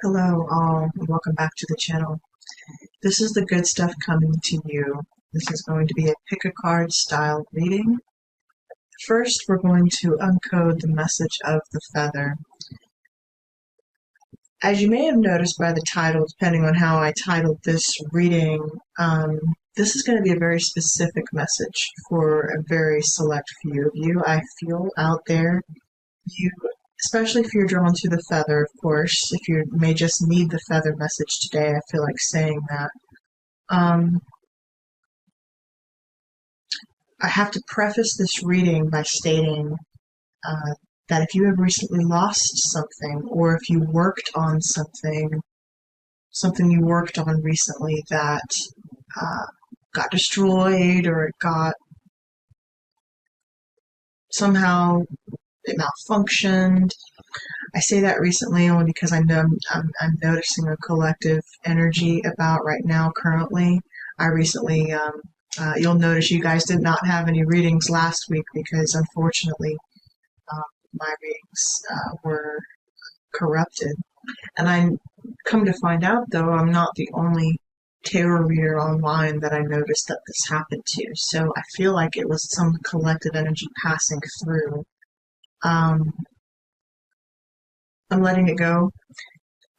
Hello all, and welcome back to the channel. This is the good stuff coming to you. This is going to be a pick a card style reading. First, we're going to uncode the message of the feather. As you may have noticed by the title, depending on how I titled this reading, this is going to be a very specific message for a very select few of you, I feel, out there. Especially if you're drawn to the feather, of course. If you may just need the feather message today, I feel like saying that. I have to preface this reading by stating that if you have recently lost something, or if you worked on something you worked on recently that got destroyed, or it got somehow it malfunctioned. I say that recently only because I know I'm noticing a collective energy about right now currently. I recently, you'll notice you guys did not have any readings last week because unfortunately my readings were corrupted. And I come to find out, though, I'm not the only tarot reader online that I noticed that this happened to. So I feel like it was some collective energy passing through. I'm letting it go.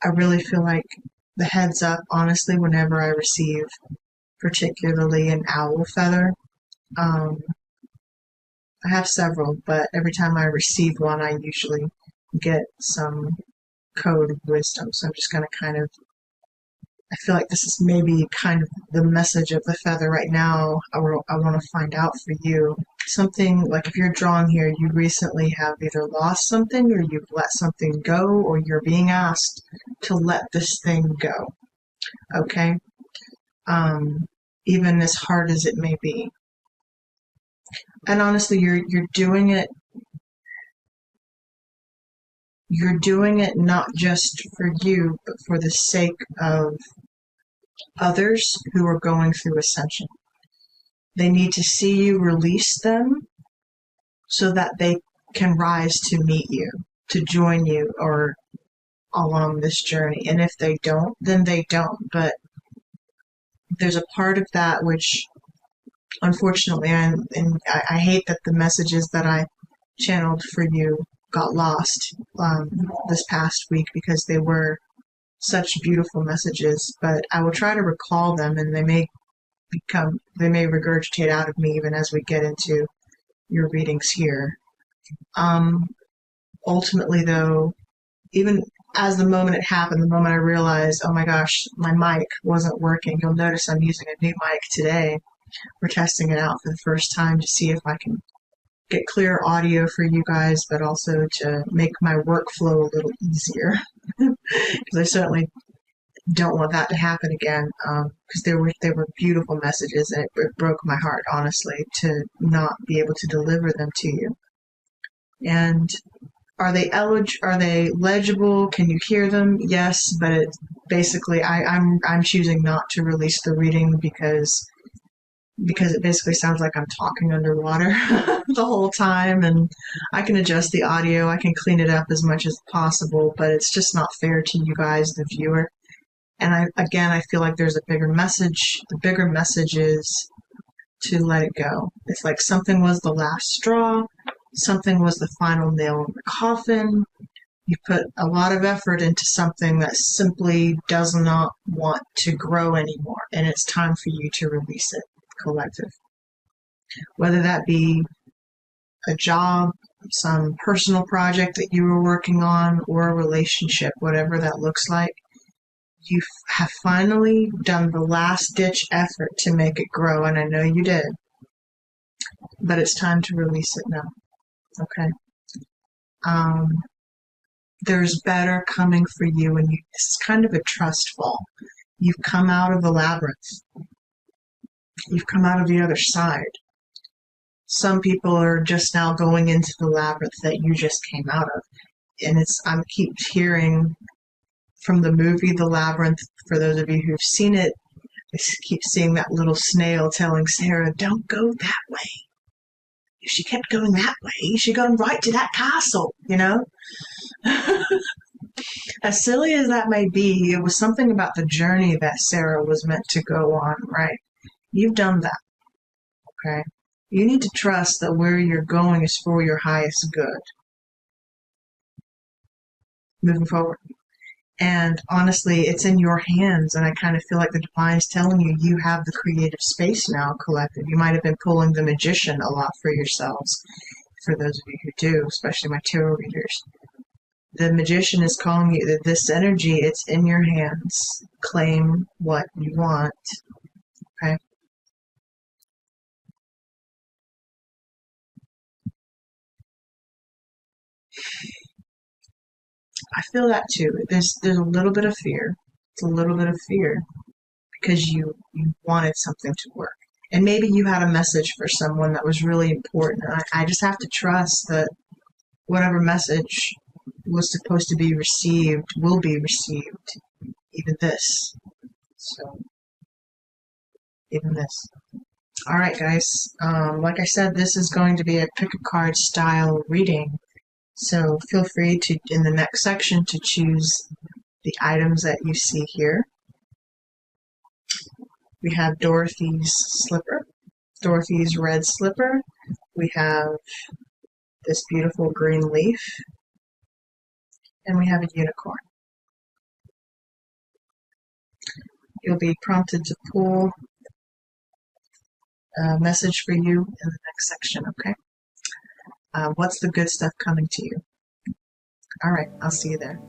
I really feel like the heads up, honestly, whenever I receive particularly an owl feather. I have several, but every time I receive one, I usually get some code of wisdom. So I'm just going to I feel like this is maybe kind of the message of the feather right now. I want to find out for you. Something like if you're drawn here, you recently have either lost something or you've let something go, or you're being asked to let this thing go. Okay? Even as hard as it may be. And honestly, you're doing it not just for you, but for the sake of others who are going through ascension. They need to see you release them so that they can rise to meet you, to join you, or along this journey. And if they don't, then they don't. But there's a part of that which, unfortunately, and I hate that the messages that I channeled for you got lost this past week because they were such beautiful messages, but I will try to recall them, and they may regurgitate out of me even as we get into your readings here. Ultimately, though, even as the moment it happened, the moment I realized, oh my gosh, my mic wasn't working, you'll notice I'm using a new mic today. We're testing it out for the first time to see if I can get clear audio for you guys, but also to make my workflow a little easier. Because I certainly don't want that to happen again, because they were beautiful messages, and it broke my heart, honestly, to not be able to deliver them to you. And are they legible? Can you hear them? Yes, but basically I'm choosing not to release the reading because it basically sounds like I'm talking underwater the whole time, and I can adjust the audio, I can clean it up as much as possible, but it's just not fair to you guys, the viewer. And I feel like there's a bigger message. The bigger message is to let it go. It's like something was the last straw, something was the final nail in the coffin. You put a lot of effort into something that simply does not want to grow anymore, and it's time for you to release it, collective. Whether that be a job, some personal project that you were working on, or a relationship, whatever that looks like, you have finally done the last-ditch effort to make it grow, and I know you did. But it's time to release it now. Okay? There's better coming for you, and this is kind of a trust fall. You've come out of the labyrinth. You've come out of the other side. Some people are just now going into the labyrinth that you just came out of. And I keep hearing from the movie The Labyrinth, for those of you who've seen it, I keep seeing that little snail telling Sarah, don't go that way. If she kept going that way, she'd gone right to that castle, you know? As silly as that may be, it was something about the journey that Sarah was meant to go on, right? You've done that, okay? You need to trust that where you're going is for your highest good moving forward. And honestly, it's in your hands. And I kind of feel like the divine's telling you, you have the creative space now, collective. You might have been pulling the magician a lot for yourselves, for those of you who do, especially my tarot readers. The magician is calling you that this energy, it's in your hands. Claim what you want. Okay. I feel that too. There's a little bit of fear. It's a little bit of fear because you wanted something to work. And maybe you had a message for someone that was really important. And I just have to trust that whatever message was supposed to be received will be received. Even this. So, even this. All right, guys. Like I said, this is going to be a pick a card style reading. So feel free to, in the next section, to choose the items that you see here. We have Dorothy's slipper, Dorothy's red slipper. We have this beautiful green leaf, and we have a unicorn. You'll be prompted to pull a message for you in the next section, okay? What's the good stuff coming to you? All right, I'll see you there.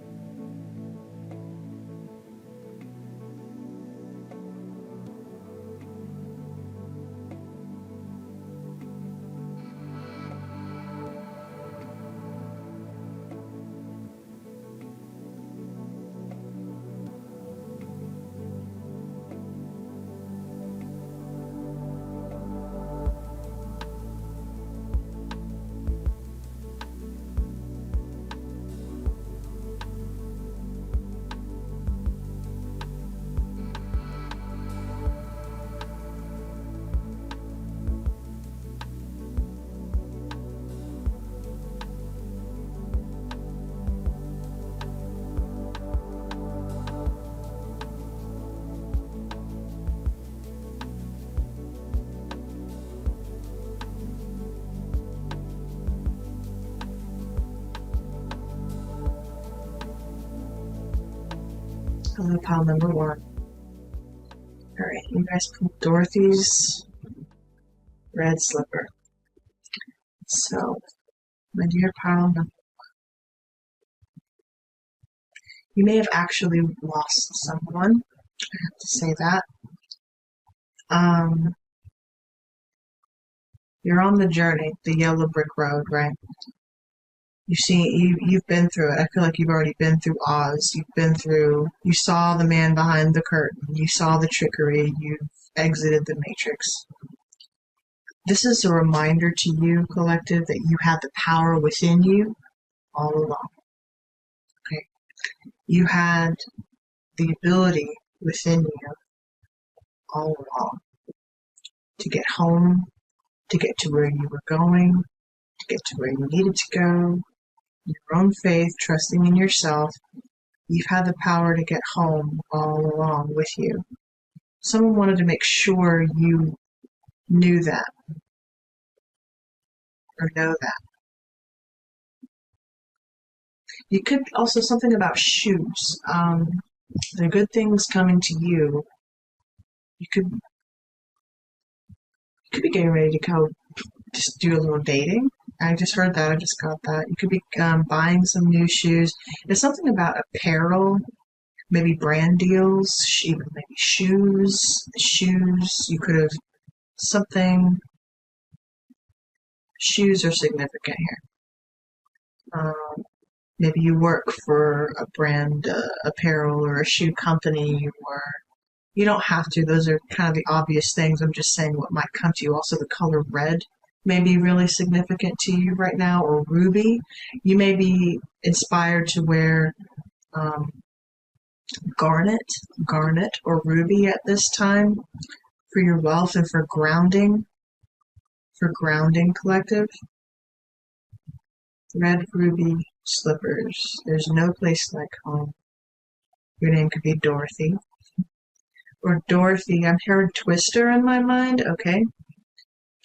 Hello, pile number one. All right, you guys pulled Dorothy's red slipper. So, my dear pile number, you may have actually lost someone. I have to say that. You're on the journey, the yellow brick road, right? You've been through it. I feel like you've already been through Oz. You saw the man behind the curtain. You saw the trickery. You've exited the matrix. This is a reminder to you, collective, that you have the power within you all along. Okay. You had the ability within you all along to get home, to get to where you were going, to get to where you needed to go, your own faith, trusting in yourself. You've had the power to get home all along with you. Someone wanted to make sure you knew that or know that. You could also something about shoes. The good things coming to you. You could be getting ready to go just do a little dating. I just heard that. I just got that. You could be buying some new shoes. There's something about apparel, maybe brand deals, even maybe shoes. You could have something. Shoes are significant here. Maybe you work for a brand apparel or a shoe company, or you don't have to. Those are kind of the obvious things. I'm just saying what might come to you. Also, the color red may be really significant to you right now, or ruby. You may be inspired to wear garnet or ruby at this time for your wealth and for grounding collective. Red, ruby, slippers. There's no place like home. Your name could be Dorothy. Or Dorothy. I'm hearing Twister in my mind. Okay.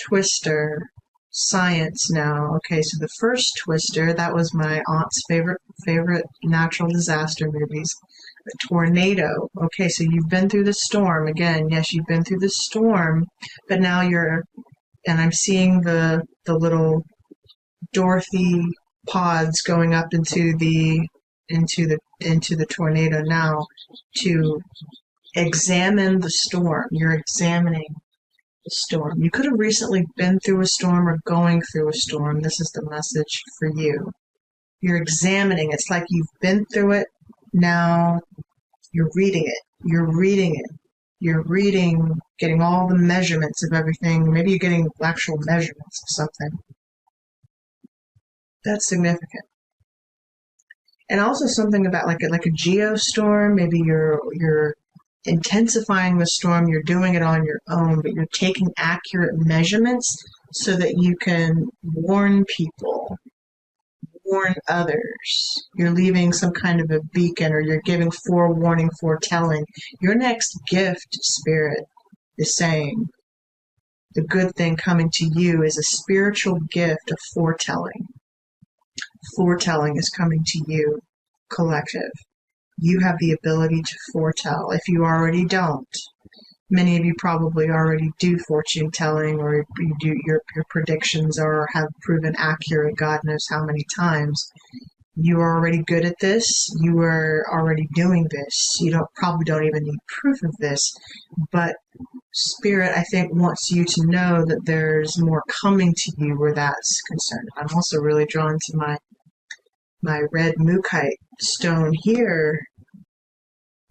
Twister. Science now. Okay, so the first Twister, that was my aunt's favorite natural disaster movies. A tornado. Okay, so you've been through the storm. Again, yes, you've been through the storm, but now and I'm seeing the little Dorothy pods going up into the tornado now to examine the storm. You're examining the storm. You could have recently been through a storm or going through a storm. This is the message for you. You're examining. It's like you've been through it. Now you're reading it. You're reading it. You're reading, getting all the measurements of everything. Maybe you're getting actual measurements of something. That's significant. And also something about like a geostorm. Maybe you're intensifying the storm. You're doing it on your own, but you're taking accurate measurements so that you can warn people, warn others. You're leaving some kind of a beacon, or you're giving forewarning, foretelling. Your next gift, Spirit, is saying the good thing coming to you is a spiritual gift of foretelling. Foretelling is coming to you, collective. You have the ability to foretell. If you already don't, many of you probably already do fortune telling, or you do your predictions or have proven accurate God knows how many times. You are already good at this. You are already doing this. You probably don't even need proof of this. But Spirit, I think, wants you to know that there's more coming to you where that's concerned. I'm also really drawn to my red Mukite stone here.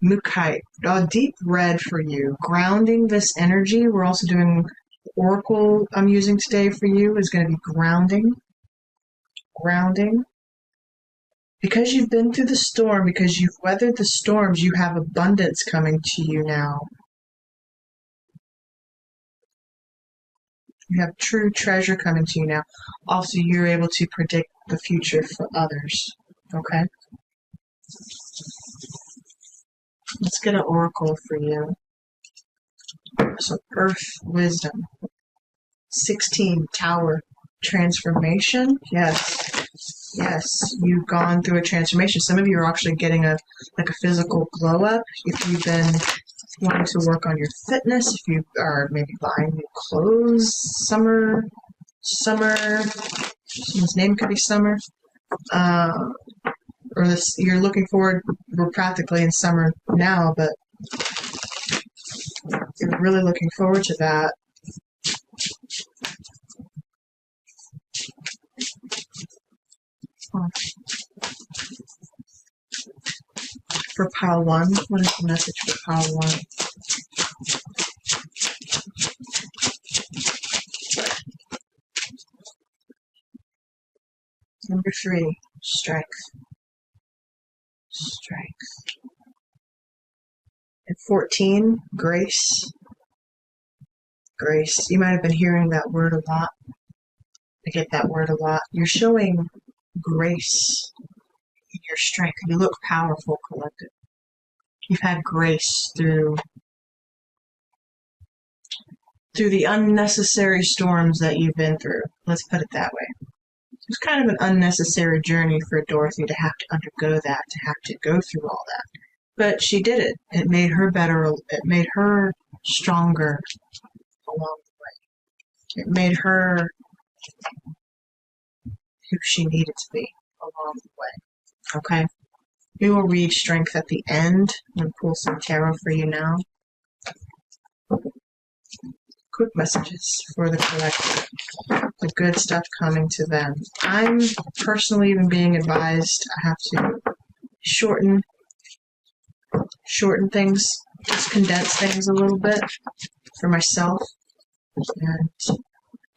Mukite, deep red for you. Grounding this energy. We're also doing the oracle I'm using today for you is going to be grounding. Grounding. Because you've been through the storm, because you've weathered the storms, you have abundance coming to you now. You have true treasure coming to you now. Also, you're able to predict the future for others. Okay? Let's get an oracle for you. So, Earth Wisdom. 16, Tower. Transformation. Yes. Yes, you've gone through a transformation. Some of you are actually getting a physical glow up. If you've been wanting to work on your fitness, if you are maybe buying new clothes, summer, someone's name could be Summer, or this, you're looking forward, we're practically in summer now, but you're really looking forward to that. For pile 1, what is the message for pile 1? Number 3, strength. Strength. And 14, grace. Grace. You might have been hearing that word a lot. I get that word a lot. You're showing grace in your strength. You look powerful, collective. You've had grace through the unnecessary storms that you've been through. Let's put it that way. It's kind of an unnecessary journey for Dorothy to have to undergo that, to have to go through all that. But she did it. It made her better. It made her stronger along the way. It made her who she needed to be along the way. Okay? We will read strength at the end and pull some tarot for you now. Quick messages for the collective. The good stuff coming to them. I'm personally even being advised I have to shorten things, just condense things a little bit for myself. And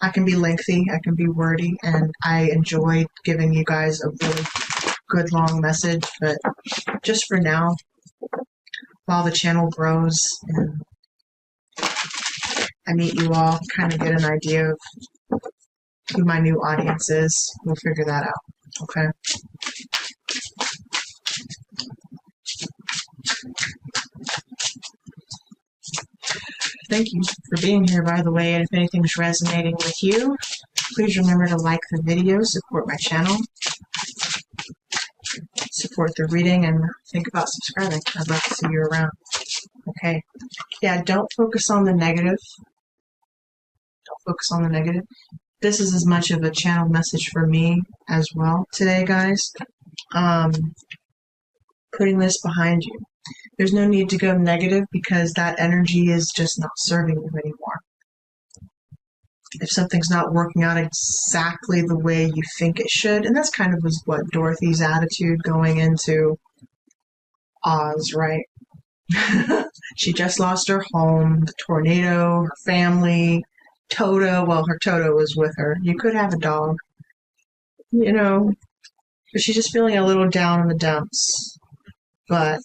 I can be lengthy, I can be wordy, and I enjoy giving you guys a really good long message, but just for now, while the channel grows and I meet you all, kind of get an idea of who my new audience is, we'll figure that out, okay? Thank you for being here, by the way, and if anything's resonating with you, please remember to like the video, support my channel, support the reading, and think about subscribing. I'd love to see you around. Okay. Yeah, don't focus on the negative. Don't focus on the negative. This is as much of a channel message for me as well today, guys. Putting this behind you. There's no need to go negative because that energy is just not serving you anymore. If something's not working out exactly the way you think it should, and that's kind of was what Dorothy's attitude going into Oz, right? She just lost her home, the tornado, her family, Toto. Well, her Toto was with her. You could have a dog, you know, but she's just feeling a little down in the dumps. But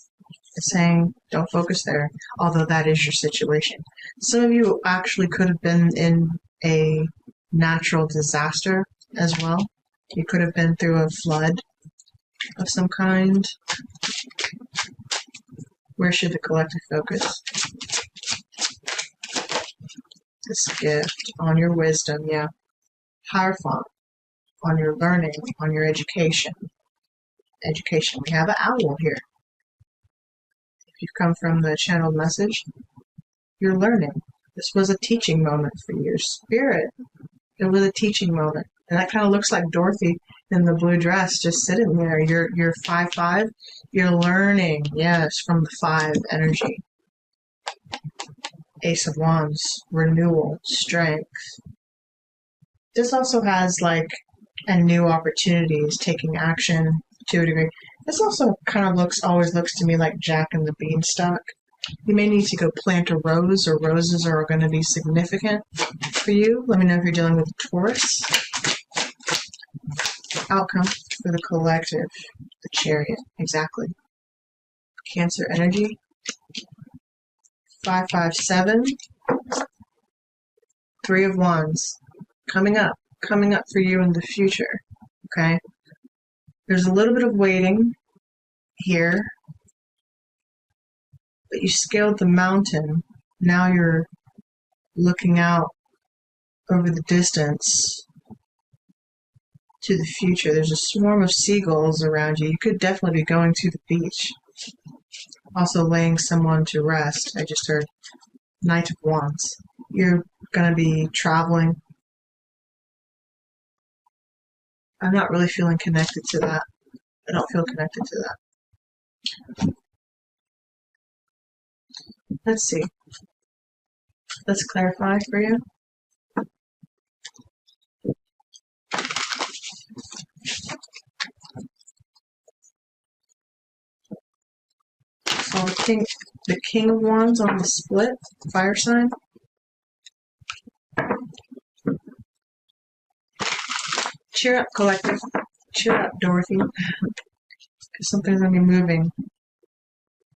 it's saying don't focus there, although that is your situation. Some of you actually could have been in a natural disaster as well. You could have been through a flood of some kind. Where should the collective focus? This gift on your wisdom, yeah. Hierophant, on your learning, on your education. Education. We have an owl here. If you've come from the channeled message, you're learning. This was a teaching moment for you. Spirit, it was a teaching moment. And that kind of looks like Dorothy in the blue dress just sitting there. You're 5'5". You're learning, yes, from the 5 energy. Ace of Wands, renewal, strength. This also has and new opportunities, taking action to a degree. This also kind of always looks to me like Jack and the Beanstalk. You may need to go plant a rose, or roses are going to be significant for you. Let me know if you're dealing with Taurus. Outcome for the collective, the Chariot, exactly. Cancer energy, 557, 3 of Wands, coming up for you in the future, okay? There's a little bit of waiting here, but you scaled the mountain. Now you're looking out over the distance to the future. There's a swarm of seagulls around you. You could definitely be going to the beach. Also laying someone to rest. I just heard Knight of Wands. You're going to be traveling. I'm not really feeling connected to that. I don't feel connected to that. Let's see. Let's clarify for you. So the King of Wands on the split, fire sign. Cheer up, collective. Cheer up, Dorothy. Because something's going to be moving.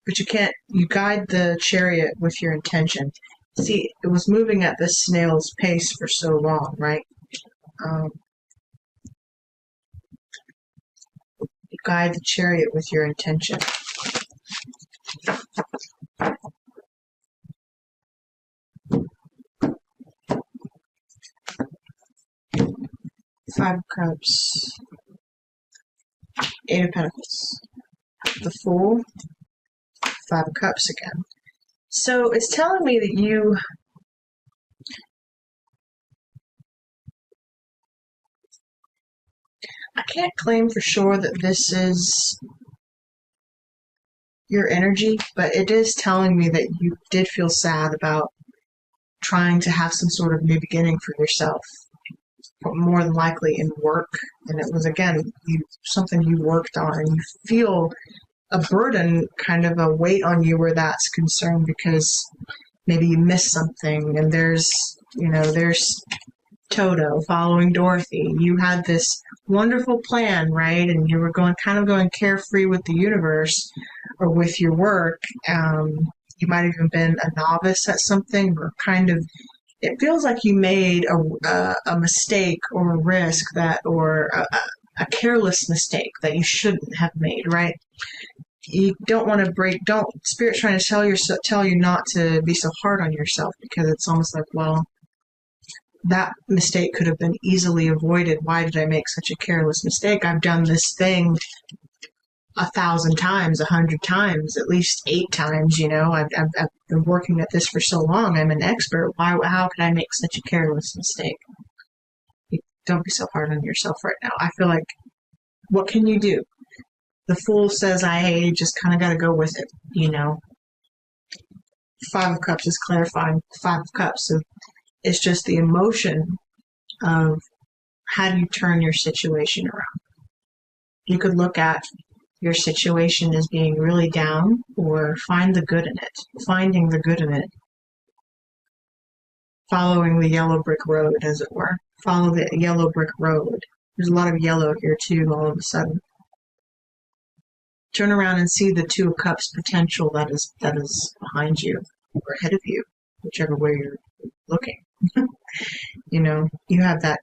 But you guide the chariot with your intention. See, it was moving at this snail's pace for so long, right? You guide the chariot with your intention. Five of Cups. 8 of Pentacles. The Fool. 5 of Cups again. So it's telling me that I can't claim for sure that this is your energy, but it is telling me that you did feel sad about trying to have some sort of new beginning for yourself, more than likely in work. And it was, again, something you worked on, and you feel a burden, kind of a weight on you where that's concerned, because maybe you missed something. And there's Toto following Dorothy. You had this wonderful plan, right? And you were going carefree with the universe or with your work. You might have even been a novice at something, or it feels like you made a mistake or a risk or a careless mistake that you shouldn't have made, right? you don't want to break. Don't Spirit's trying to tell you not to be so hard on yourself, because it's almost like, well, that mistake could have been easily avoided. Why did I make such a careless mistake? I've done this thing 1,000 times, 100 times, at least 8 times. I've been working at this for so long. I'm an expert. How could I make such a careless mistake? Don't be so hard on yourself right now. I feel like, what can you do? The Fool says, I just kind of got to go with it. Five of Cups is clarifying. Five of Cups. So it's just the emotion of, how do you turn your situation around? You could look at your situation as being really down, or find the good in it. Finding the good in it. Following the yellow brick road, as it were. Follow the yellow brick road. There's a lot of yellow here too, all of a sudden. Turn around and see the Two of Cups potential that is behind you, or ahead of you, whichever way you're looking. You have that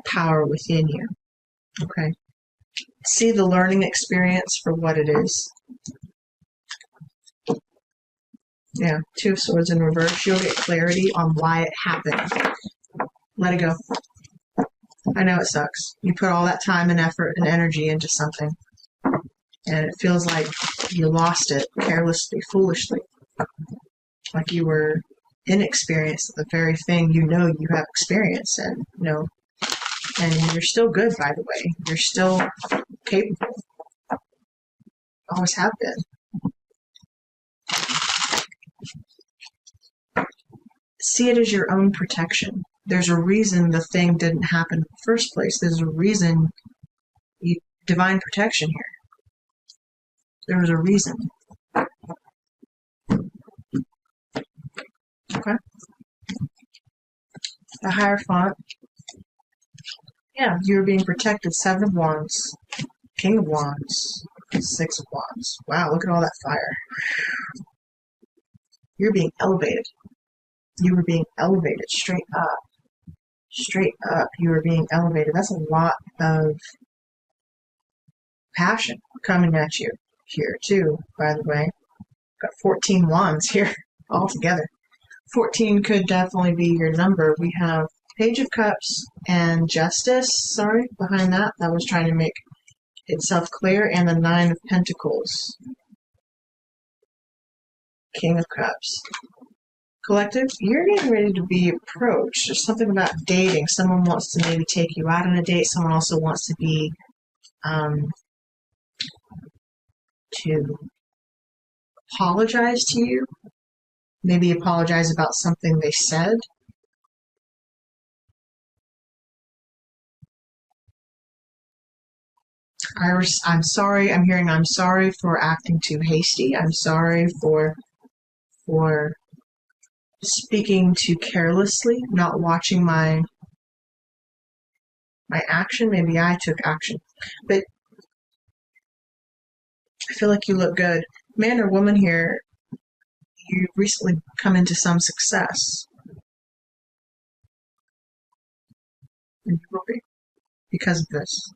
power within you. Okay. See the learning experience for what it is. Yeah, Two of Swords in reverse. You'll get clarity on why it happened. Let it go. I know it sucks. You put all that time and effort and energy into something, and it feels like you lost it carelessly, foolishly. Like you were inexperienced at the very thing you have experience in, and you're still good, by the way. You're still capable. Always have been. See it as your own protection. There's a reason the thing didn't happen in the first place. There's a reason. Divine protection here. There was a reason. Okay. The Hierophant. Yeah, you were being protected. Seven of Wands. King of Wands. Six of Wands. Wow, look at all that fire. You're being elevated. You were being elevated straight up. Straight up, you were being elevated. That's a lot of passion coming at you here, too, by the way. Got 14 wands here altogether. 14 could definitely be your number. We have Page of Cups and Justice, sorry, behind that. That was trying to make itself clear. And the Nine of Pentacles. King of Cups. Collective, you're getting ready to be approached. There's something about dating. Someone wants to maybe take you out on a date. Someone also wants to be, to apologize to you. Maybe apologize about something they said. Iris, I'm sorry. I'm hearing I'm sorry for acting too hasty. I'm sorry for speaking too carelessly, not watching my action. Maybe I took action. But I feel like you look good. Man or woman here, you've recently come into some success. And you will be, because of this.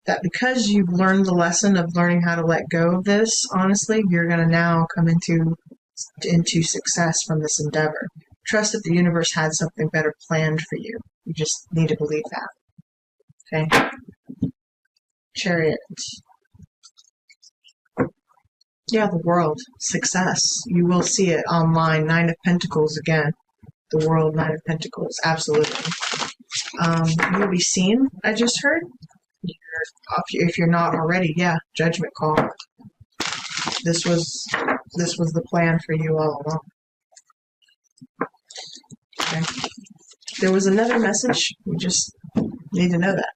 That because you've learned the lesson of learning how to let go of this, honestly, you're going to now come into success from this endeavor. Trust that the universe had something better planned for you. You just need to believe that. Okay? Chariot. Yeah, the World. Success. You will see it online. Nine of Pentacles again. The World, Nine of Pentacles. Absolutely. You'll be seen, I just heard. If you're not already, yeah, judgment call. This was the plan for you all along. Okay. There was another message. We just need to know that.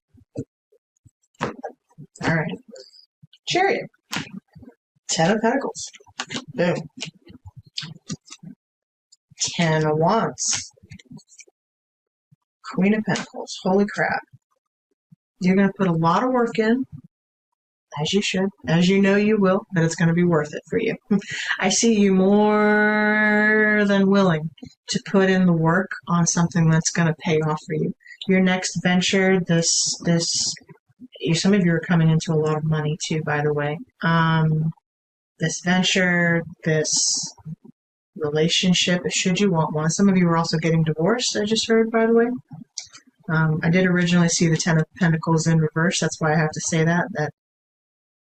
All right. Chariot. 10 of Pentacles. Boom. 10 of Wands. Queen of Pentacles. Holy crap. You're going to put a lot of work in, as you should, as you know you will, but it's going to be worth it for you. I see you more than willing to put in the work on something that's going to pay off for you. Your next venture, some of you are coming into a lot of money too, by the way. this venture, this relationship, should you want one. Some of you are also getting divorced, I just heard, by the way. I did originally see the Ten of Pentacles in reverse. That's why I have to say that. But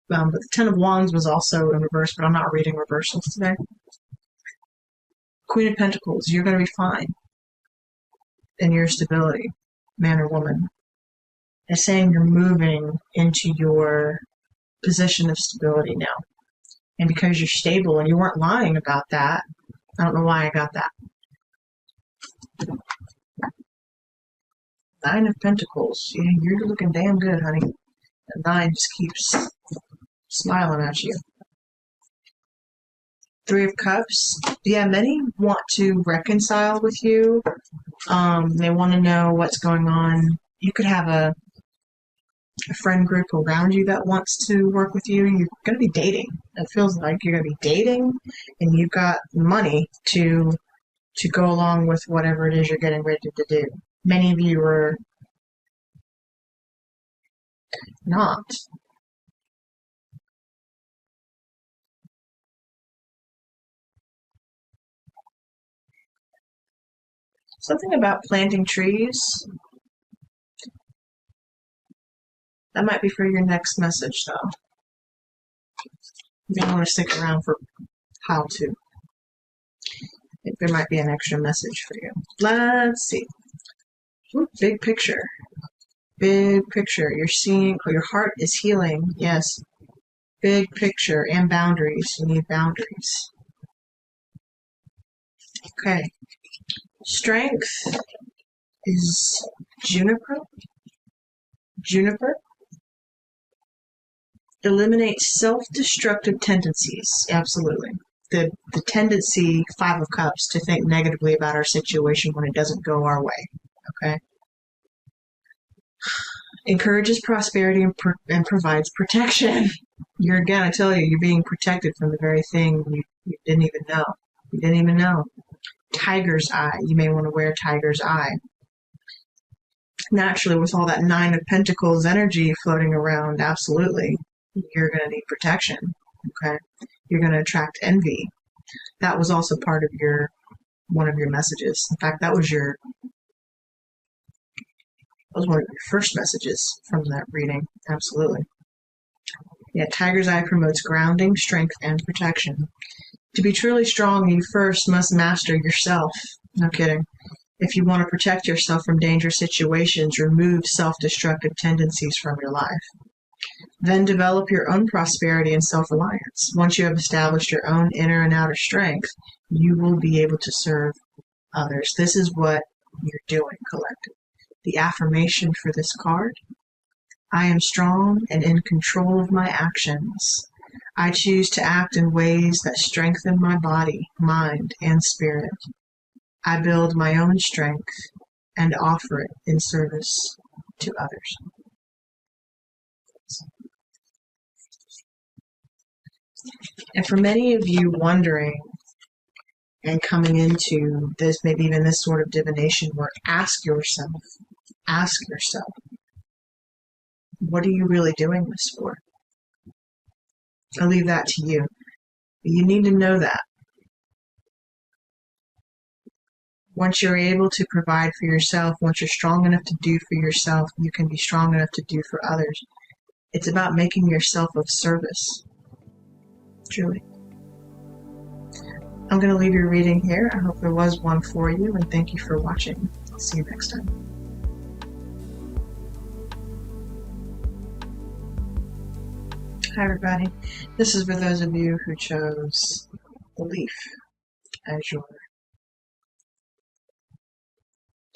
the Ten of Wands was also in reverse, but I'm not reading reversals today. Queen of Pentacles, you're going to be fine in your stability, man or woman. It's saying you're moving into your position of stability now. And because you're stable and you weren't lying about that, I don't know why I got that. Nine of Pentacles. Yeah, you're looking damn good, honey. The nine just keeps smiling at you. Three of Cups. Yeah, many want to reconcile with you. They want to know what's going on. You could have a friend group around you that wants to work with you. You're going to be dating. It feels like you're going to be dating, and you've got money to go along with whatever it is you're getting ready to do. Many of you are not. Something about planting trees. That might be for your next message, though. You may want to stick around for how to. There might be an extra message for you. Let's see. Ooh, big picture. Big picture. You're seeing, your heart is healing. Yes. Big picture and boundaries. You need boundaries. Okay. Strength is juniper. Juniper. Eliminate self-destructive tendencies. Absolutely. The tendency, Five of Cups, to think negatively about our situation when it doesn't go our way. Okay? Encourages prosperity and provides protection. I tell you, you're being protected from the very thing you didn't even know. You didn't even know. Tiger's eye. You may want to wear tiger's eye. Naturally, with all that Nine of Pentacles energy floating around, absolutely, you're going to need protection. Okay? You're going to attract envy. That was also part of one of your messages. In fact, that was one of your first messages from that reading. Absolutely. Yeah, Tiger's Eye promotes grounding, strength, and protection. To be truly strong, you first must master yourself. No kidding. If you want to protect yourself from dangerous situations, remove self-destructive tendencies from your life. Then develop your own prosperity and self-reliance. Once you have established your own inner and outer strength, you will be able to serve others. This is what you're doing, collective. The affirmation for this card: I am strong and in control of my actions. I choose to act in ways that strengthen my body, mind, and spirit. I build my own strength and offer it in service to others. And for many of you wondering and coming into this, maybe even this sort of divination work, ask yourself, what are you really doing this for? I'll leave that to you. You need to know that. Once you're able to provide for yourself, once you're strong enough to do for yourself, you can be strong enough to do for others. It's about making yourself of service. Truly. I'm going to leave your reading here. I hope there was one for you, and thank you for watching. I'll see you next time. Hi everybody. This is for those of you who chose the leaf as your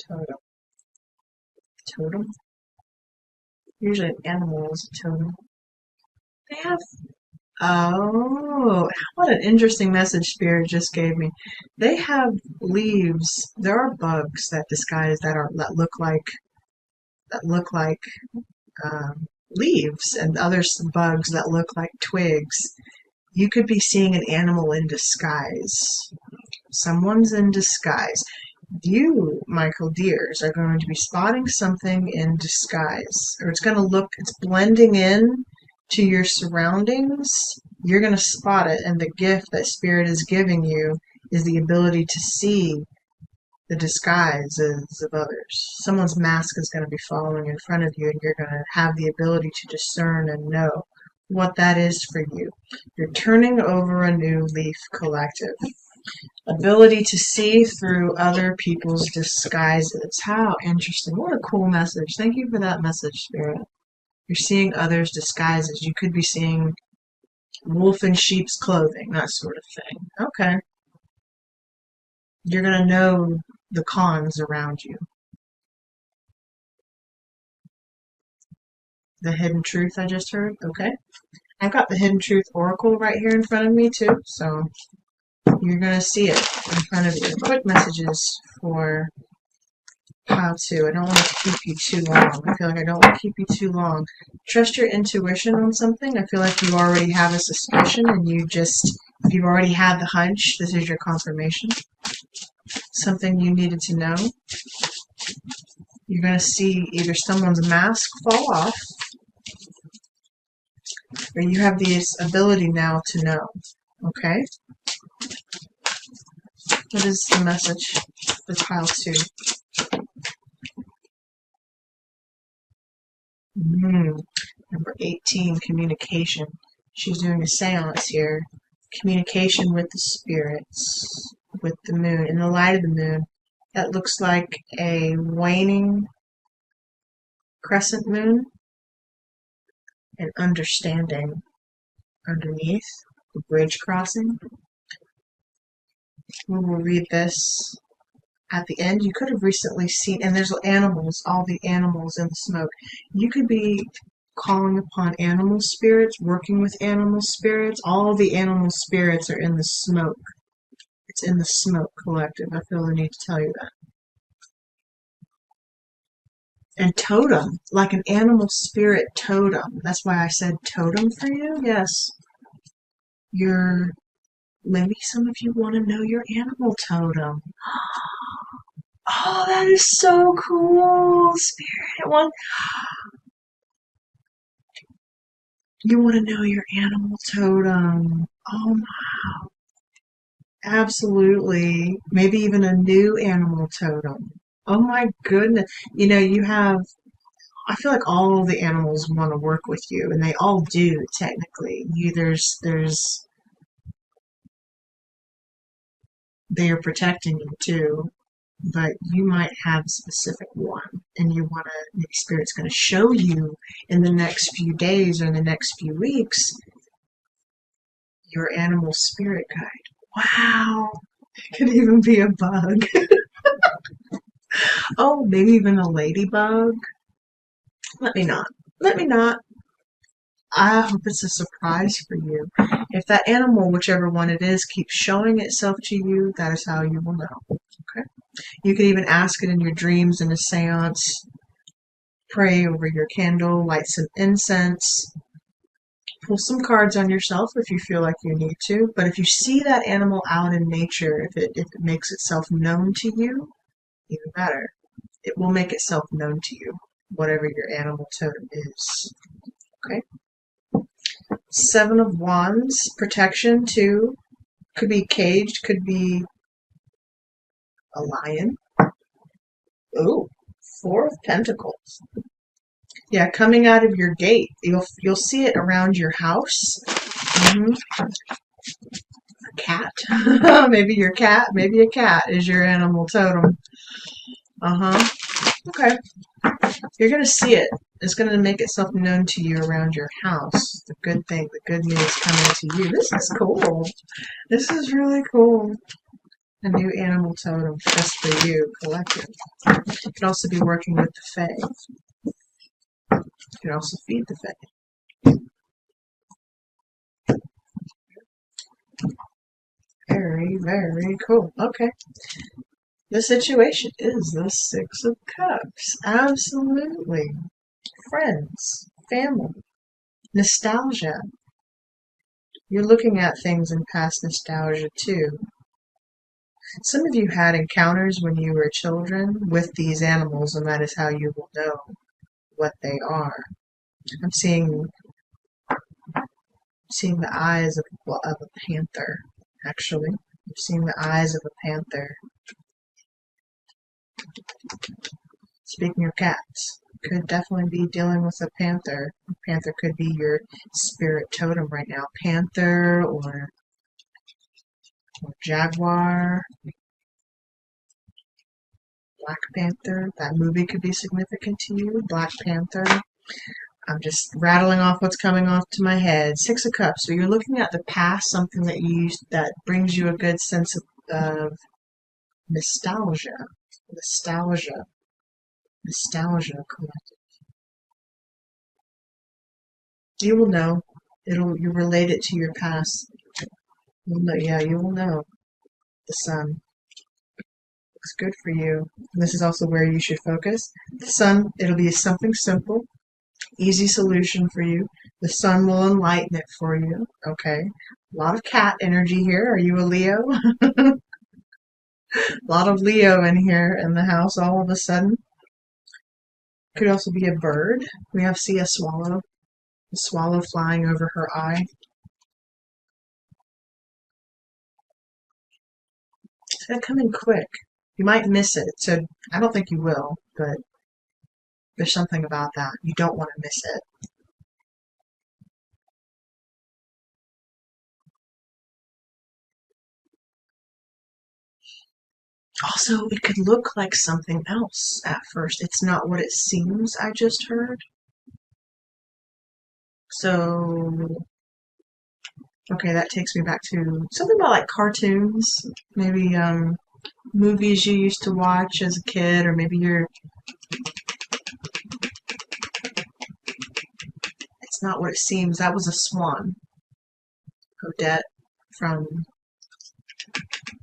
totem. Totem? Usually an animal is a totem. They have... Oh, what an interesting message Spirit just gave me. They have leaves. There are bugs that disguise that look like leaves, and other bugs that look like twigs. You could be seeing an animal in disguise. Someone's in disguise. You, Michael Deers, are going to be spotting something in disguise, or it's blending in to your surroundings, you're going to spot it, and the gift that Spirit is giving you is the ability to see the disguises of others. Someone's mask is going to be following in front of you, and you're going to have the ability to discern and know what that is for you. You're turning over a new leaf, collective. Ability to see through other people's disguises. How interesting. What a cool message. Thank you for that message, Spirit. You're seeing others' disguises. You could be seeing wolf in sheep's clothing, that sort of thing. Okay. You're going to know the cons around you. The hidden truth I just heard. Okay. I've got the hidden truth oracle right here in front of me too, so you're going to see it in front of you. Quick messages for how to. I don't want to keep you too long. I feel like I don't want to keep you too long. Trust your intuition on something. I feel like you already have a suspicion, and if you've already had the hunch, this is your confirmation. Something you needed to know. You're going to see either someone's mask fall off, or you have this ability now to know. Okay? What is the message for pile 2? Number 18, communication. She's doing a seance here. Communication with the spirits, with the moon. In the light of the moon, that looks like a waning crescent moon, and understanding underneath, the bridge crossing. We will read this at the end. You could have recently seen, and there's animals, all the animals in the smoke. You could be calling upon animal spirits, working with animal spirits. All the animal spirits are in the smoke. It's in the smoke, collective. I feel the need to tell you that. And totem, like an animal spirit totem. That's why I said totem for you. Yes. Maybe some of you want to know your animal totem. Oh, that is so cool, Spirit. You want to know your animal totem. Oh, absolutely. Maybe even a new animal totem. Oh my goodness. I feel like all the animals want to work with you, and they all do, technically. They are protecting you too, but you might have a specific one, and maybe Spirit's going to show you in the next few days or in the next few weeks your animal spirit guide. Wow! It could even be a bug. Oh, maybe even a ladybug. Let me not. Let me not. I hope it's a surprise for you. If that animal, whichever one it is, keeps showing itself to you, that is how you will know. Okay? You can even ask it in your dreams in a seance. Pray over your candle, light some incense, pull some cards on yourself if you feel like you need to. But if you see that animal out in nature, if it makes itself known to you, even better. It will make itself known to you, whatever your animal totem is. Okay? 7 of Wands, protection too. Could be caged, could be a lion. Ooh, 4 of Pentacles. Yeah, coming out of your gate. You'll see it around your house. A cat. Maybe your cat. Maybe a cat is your animal totem. Okay. You're going to see it. It's going to make itself known to you around your house. The good thing, the good news coming to you. This is cool. This is really cool. A new animal totem just for you, collective. You can also be working with the Fae. You can also feed the Fae. Very, very cool. Okay. The situation is the 6 of Cups. Absolutely. Friends, family, nostalgia. You're looking at things in past nostalgia too. Some of you had encounters when you were children with these animals, and that is how you will know what they are. I'm seeing seeing the eyes of a panther, actually. I'm seeing the eyes of a panther. Speaking of cats, could definitely be dealing with a panther. A panther could be your spirit totem right now. Panther or jaguar, Black Panther. That movie could be significant to you. Black Panther. I'm just rattling off what's coming off to my head. Six of Cups. So you're looking at the past, something that you used that brings you a good sense of nostalgia. Nostalgia. Nostalgia collective. You will know. You relate it to your past. You'll know, yeah, you will know. The sun. Looks good for you. And this is also where you should focus. The sun, it'll be something simple, easy solution for you. The sun will enlighten it for you. Okay. A lot of cat energy here. Are you a Leo? A lot of Leo in here in the house all of a sudden. Could also be a bird. We have see a swallow flying over her eye. It's gonna come in quick. You might miss it, so I don't think you will, but there's something about that. You don't want to miss it. Also, it could look like something else at first. It's not what it seems, I just heard. So, okay, that takes me back to something about like cartoons. Maybe movies you used to watch as a kid, or maybe it's not what it seems. That was a swan. Odette from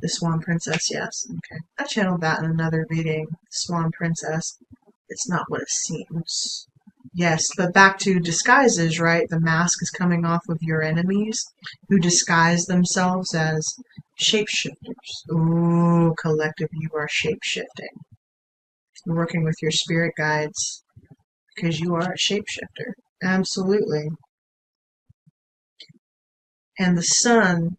The Swan Princess, yes. Okay. I channeled that in another reading. Swan Princess. It's not what it seems. Yes, but back to disguises, right? The mask is coming off of your enemies who disguise themselves as shapeshifters. Ooh, collective, you are shapeshifting. You're working with your spirit guides because you are a shapeshifter. Absolutely. And the sun,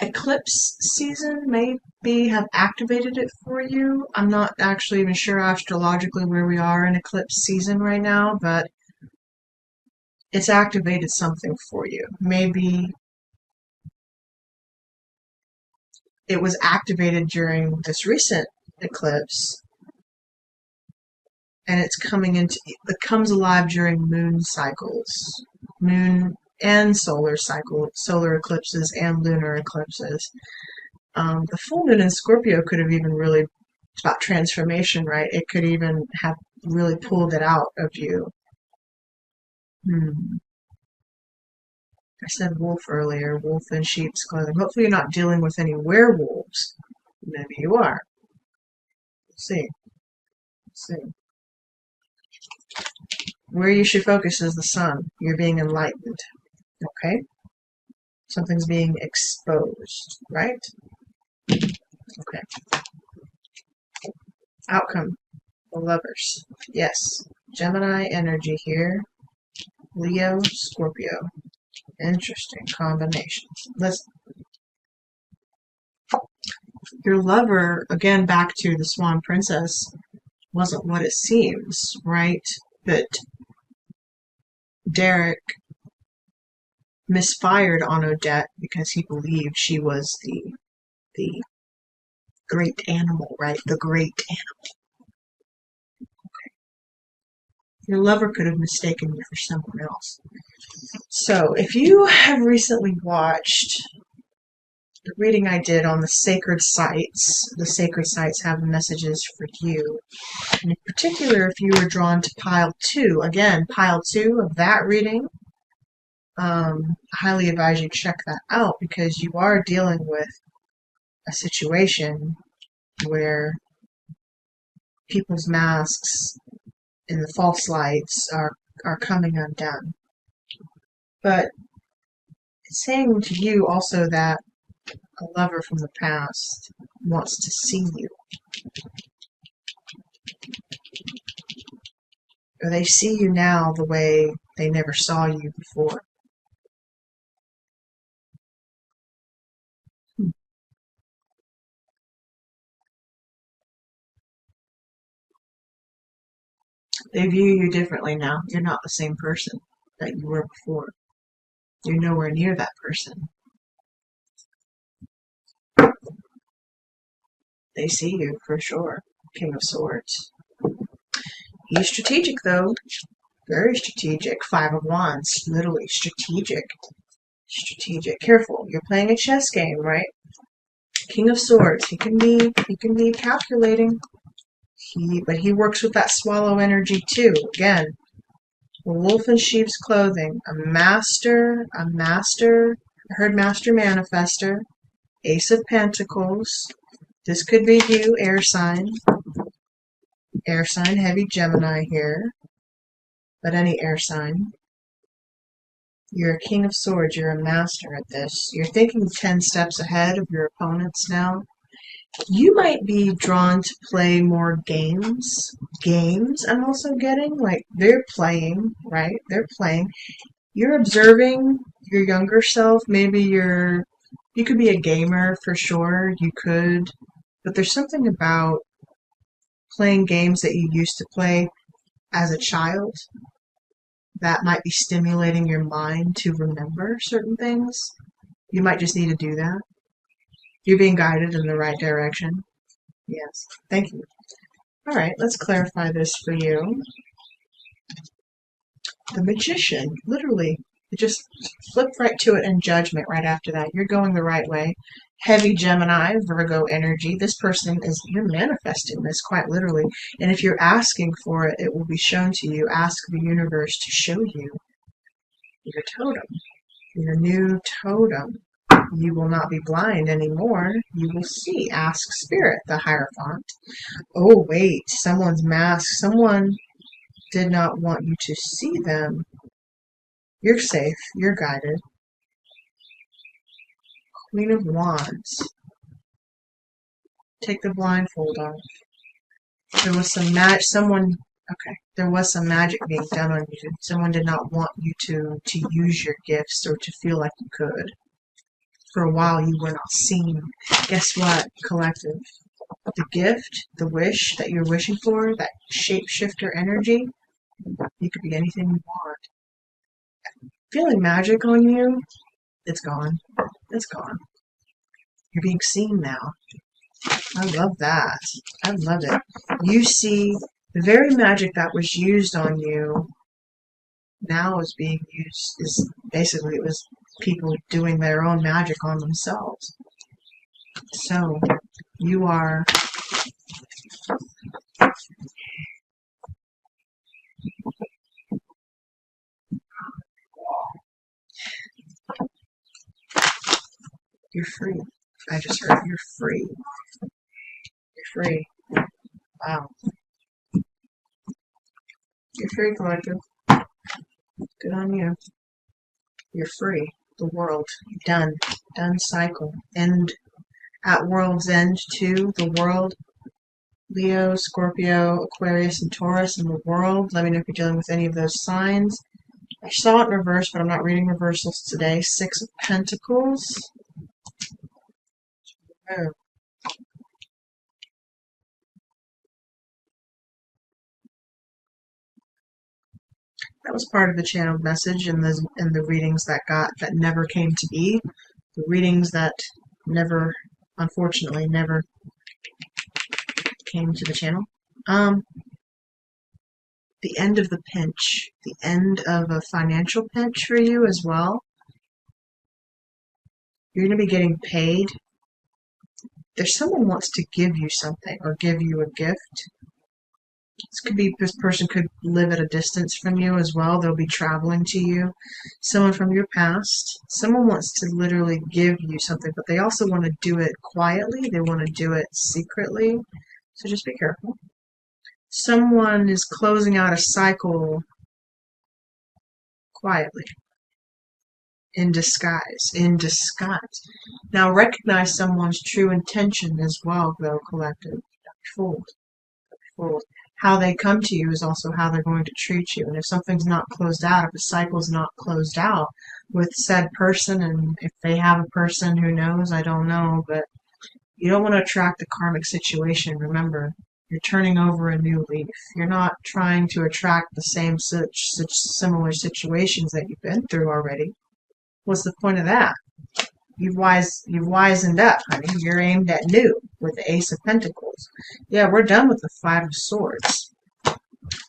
eclipse season maybe have activated it for you. I'm not actually even sure astrologically where we are in eclipse season right now, but it's activated something for you. Maybe it was activated during this recent eclipse, and it comes alive during moon cycles, moon and solar eclipses and lunar eclipses. The full moon in Scorpio could have even really, it's about transformation, right? It could even have really pulled it out of you. I said wolf earlier, wolf in sheep's clothing. Hopefully you're not dealing with any werewolves. Maybe you are. Let's see. Let's see. Where you should focus is the sun. You're being enlightened. Okay? Something's being exposed, right? Okay. Outcome. The lovers. Yes. Gemini energy here. Leo, Scorpio. Interesting combination. Your lover, again back to the Swan Princess, wasn't what it seems, right? But Derek misfired on Odette because he believed she was the great animal, right? The great animal. Your lover could have mistaken you for someone else. So, if you have recently watched the reading I did on the sacred sites have messages for you. And in particular, if you were drawn to pile 2, again, pile 2 of that reading, I highly advise you check that out because you are dealing with a situation where people's masks and the false lights are coming undone. But it's saying to you also that a lover from the past wants to see you. Or they see you now the way they never saw you before. They view you differently now. You're not the same person that you were before. You're nowhere near that person. They see you for sure. King of Swords. He's strategic though. Very strategic. Five of Wands. Literally strategic. Strategic. Careful. You're playing a chess game, right? King of Swords. He can be calculating. But he works with that swallow energy too. Again, wolf in sheep's clothing. A master. I heard master manifester. Ace of Pentacles. This could be you, air sign. Air sign, heavy Gemini here. But any air sign. You're a King of Swords. You're a master at this. You're thinking 10 steps ahead of your opponents now. You might be drawn to play more games. Games, I'm also getting. Like, they're playing, right? They're playing. You're observing your younger self. Maybe you could be a gamer for sure. You could. But there's something about playing games that you used to play as a child that might be stimulating your mind to remember certain things. You might just need to do that. You're being guided in the right direction. Yes. Thank you. All right, let's clarify this for you. The Magician, literally, it just flipped right to it in Judgment right after that. You're going the right way. Heavy Gemini, Virgo energy. This person you're manifesting this quite literally. And if you're asking for it, it will be shown to you. Ask the universe to show you your totem, your new totem. You will not be blind anymore. You will see. Ask Spirit, the Hierophant. Oh, wait. Someone's masked. Someone did not want you to see them. You're safe. You're guided. Queen of Wands. Take the blindfold off. There was some there was some magic being done on you. Someone did not want you to use your gifts or to feel like you could. For a while you were not seen. Guess what, collective? The gift, the wish that you're wishing for, that shapeshifter energy, you could be anything you want. Feeling magic on you, it's gone. It's gone. You're being seen now. I love that. I love it. You see, the very magic that was used on you now is being used, basically it was people doing their own magic on themselves. So, you are you're free. I just heard you're free. You're free. Wow. You're free, collective. Good on you. You're free. The world. Done. Done cycle. End. At world's end, too. The world. Leo, Scorpio, Aquarius, and Taurus in the world. Let me know if you're dealing with any of those signs. I saw it in reverse, but I'm not reading reversals today. Six of Pentacles. Oh. That was part of the channeled message in the readings that never came to be. The readings that unfortunately, never came to the channel. The end of the pinch. The end of a financial pinch for you as well. You're going to be getting paid. There's someone who wants to give you something or give you a gift. This person could live at a distance from you as well. They'll be traveling to you. Someone from your past. Someone wants to literally give you something, but they also want to do it quietly. They want to do it secretly. So just be careful. Someone is closing out a cycle quietly. In disguise. In disguise. Now recognize someone's true intention as well, though, collective. Don't be fooled. Don't be fooled. How they come to you is also how they're going to treat you. And if something's not closed out, if a cycle's not closed out with said person, and if they have a person, who knows, I don't know, but you don't want to attract the karmic situation, remember. You're turning over a new leaf. You're not trying to attract the same such similar situations that you've been through already. What's the point of that? You've wizened up, honey. You're aimed at new with the Ace of Pentacles. Yeah, we're done with the Five of Swords.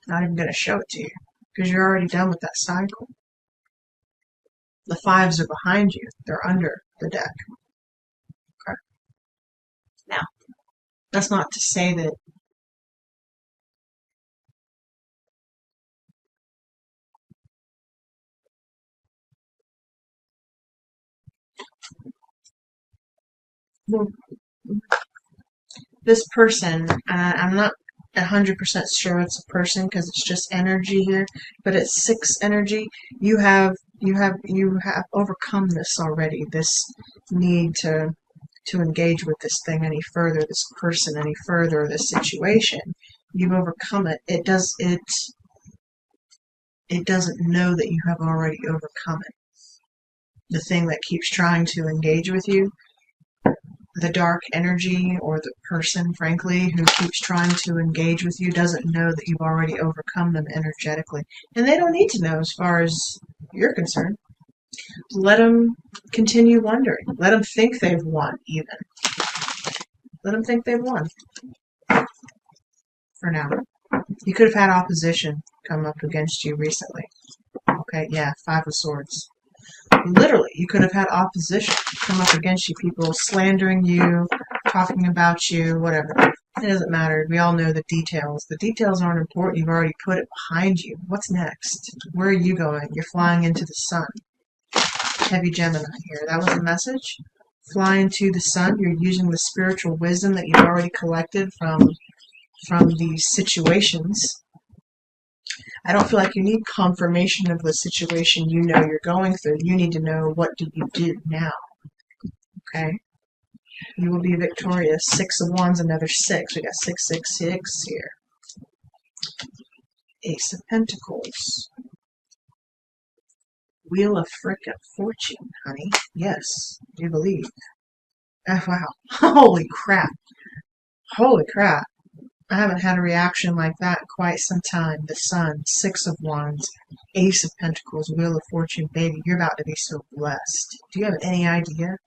Not even gonna show it to you because you're already done with that cycle. The fives are behind you. They're under the deck. Okay. Now, that's not to say that well, this person, I'm not 100% sure it's a person because it's just energy here, but it's six energy. You have overcome this already. This need to engage with this thing any further, this person any further, this situation. You've overcome it. It doesn't know that you have already overcome it. The thing that keeps trying to engage with you, the dark energy or the person, frankly, who keeps trying to engage with you doesn't know that you've already overcome them energetically. And they don't need to know as far as you're concerned. Let them continue wondering. Let them think they've won, even. Let them think they've won. For now. You could have had opposition come up against you recently. Okay, yeah, Five of Swords. Literally, you could have had opposition come up against you, people slandering you, talking about you, whatever. It doesn't matter. We all know the details. The details aren't important. You've already put it behind you. What's next? Where are you going? You're flying into the sun. Heavy Gemini here. That was the message. Fly into the sun. You're using the spiritual wisdom that you've already collected from these situations. I don't feel like you need confirmation of the situation you know you're going through. You need to know, what do you do now? Okay? You will be victorious. Six of Wands, another six. We got 666 here. Ace of Pentacles. Wheel of frickin' Fortune, honey. Yes, you believe. Oh, wow. Holy crap. Holy crap. I haven't had a reaction like that in quite some time. The Sun, Six of Wands, Ace of Pentacles, Wheel of Fortune. Baby, you're about to be so blessed. Do you have any idea?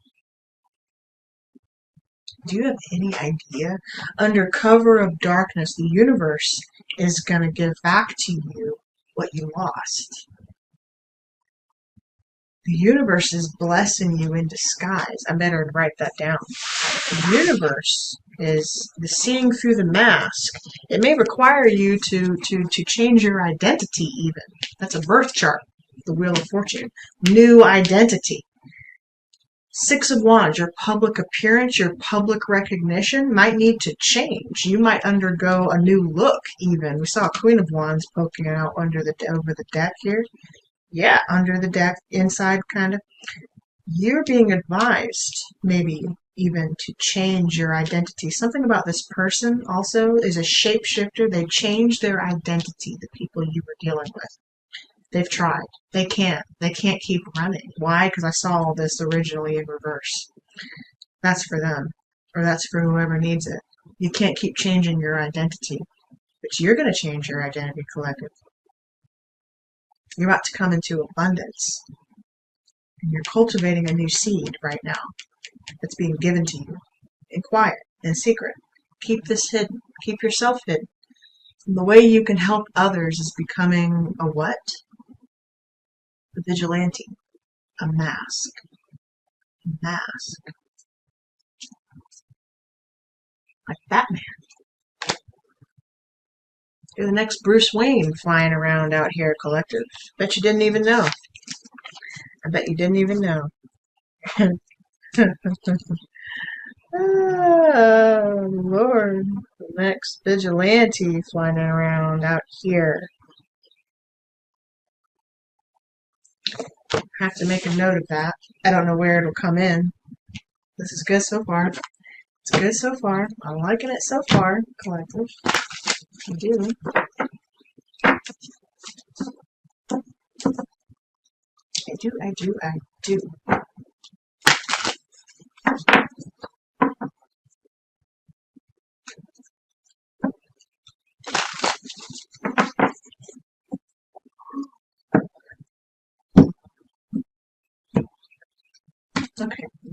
Do you have any idea? Under cover of darkness, the universe is going to give back to you what you lost. The universe is blessing you in disguise. I better write that down. The universe is the seeing through the mask. It may require you to change your identity even. That's a birth chart, the Wheel of Fortune. New identity. Six of Wands, your public appearance, your public recognition might need to change. You might undergo a new look even. We saw a Queen of Wands poking out over the deck here. Yeah, under the deck, inside kind of. You're being advised, maybe even, to change your identity. Something about this person also is a shapeshifter. They change their identity, the people you were dealing with. They've tried. They can't. They can't keep running. Why? Because I saw all this originally in reverse. That's for them. Or that's for whoever needs it. You can't keep changing your identity. But you're going to change your identity, collective. You're about to come into abundance. And you're cultivating a new seed right now that's being given to you in quiet, in secret. Keep this hidden. Keep yourself hidden. And the way you can help others is becoming a what? A vigilante. A mask. A mask. Like Batman. You're the next Bruce Wayne flying around out here, collective. Bet you didn't even know. I bet you didn't even know. Oh, Lord. The next vigilante flying around out here. Have to make a note of that. I don't know where it'll come in. This is good so far. It's good so far. I'm liking it so far, collective. I do. I do.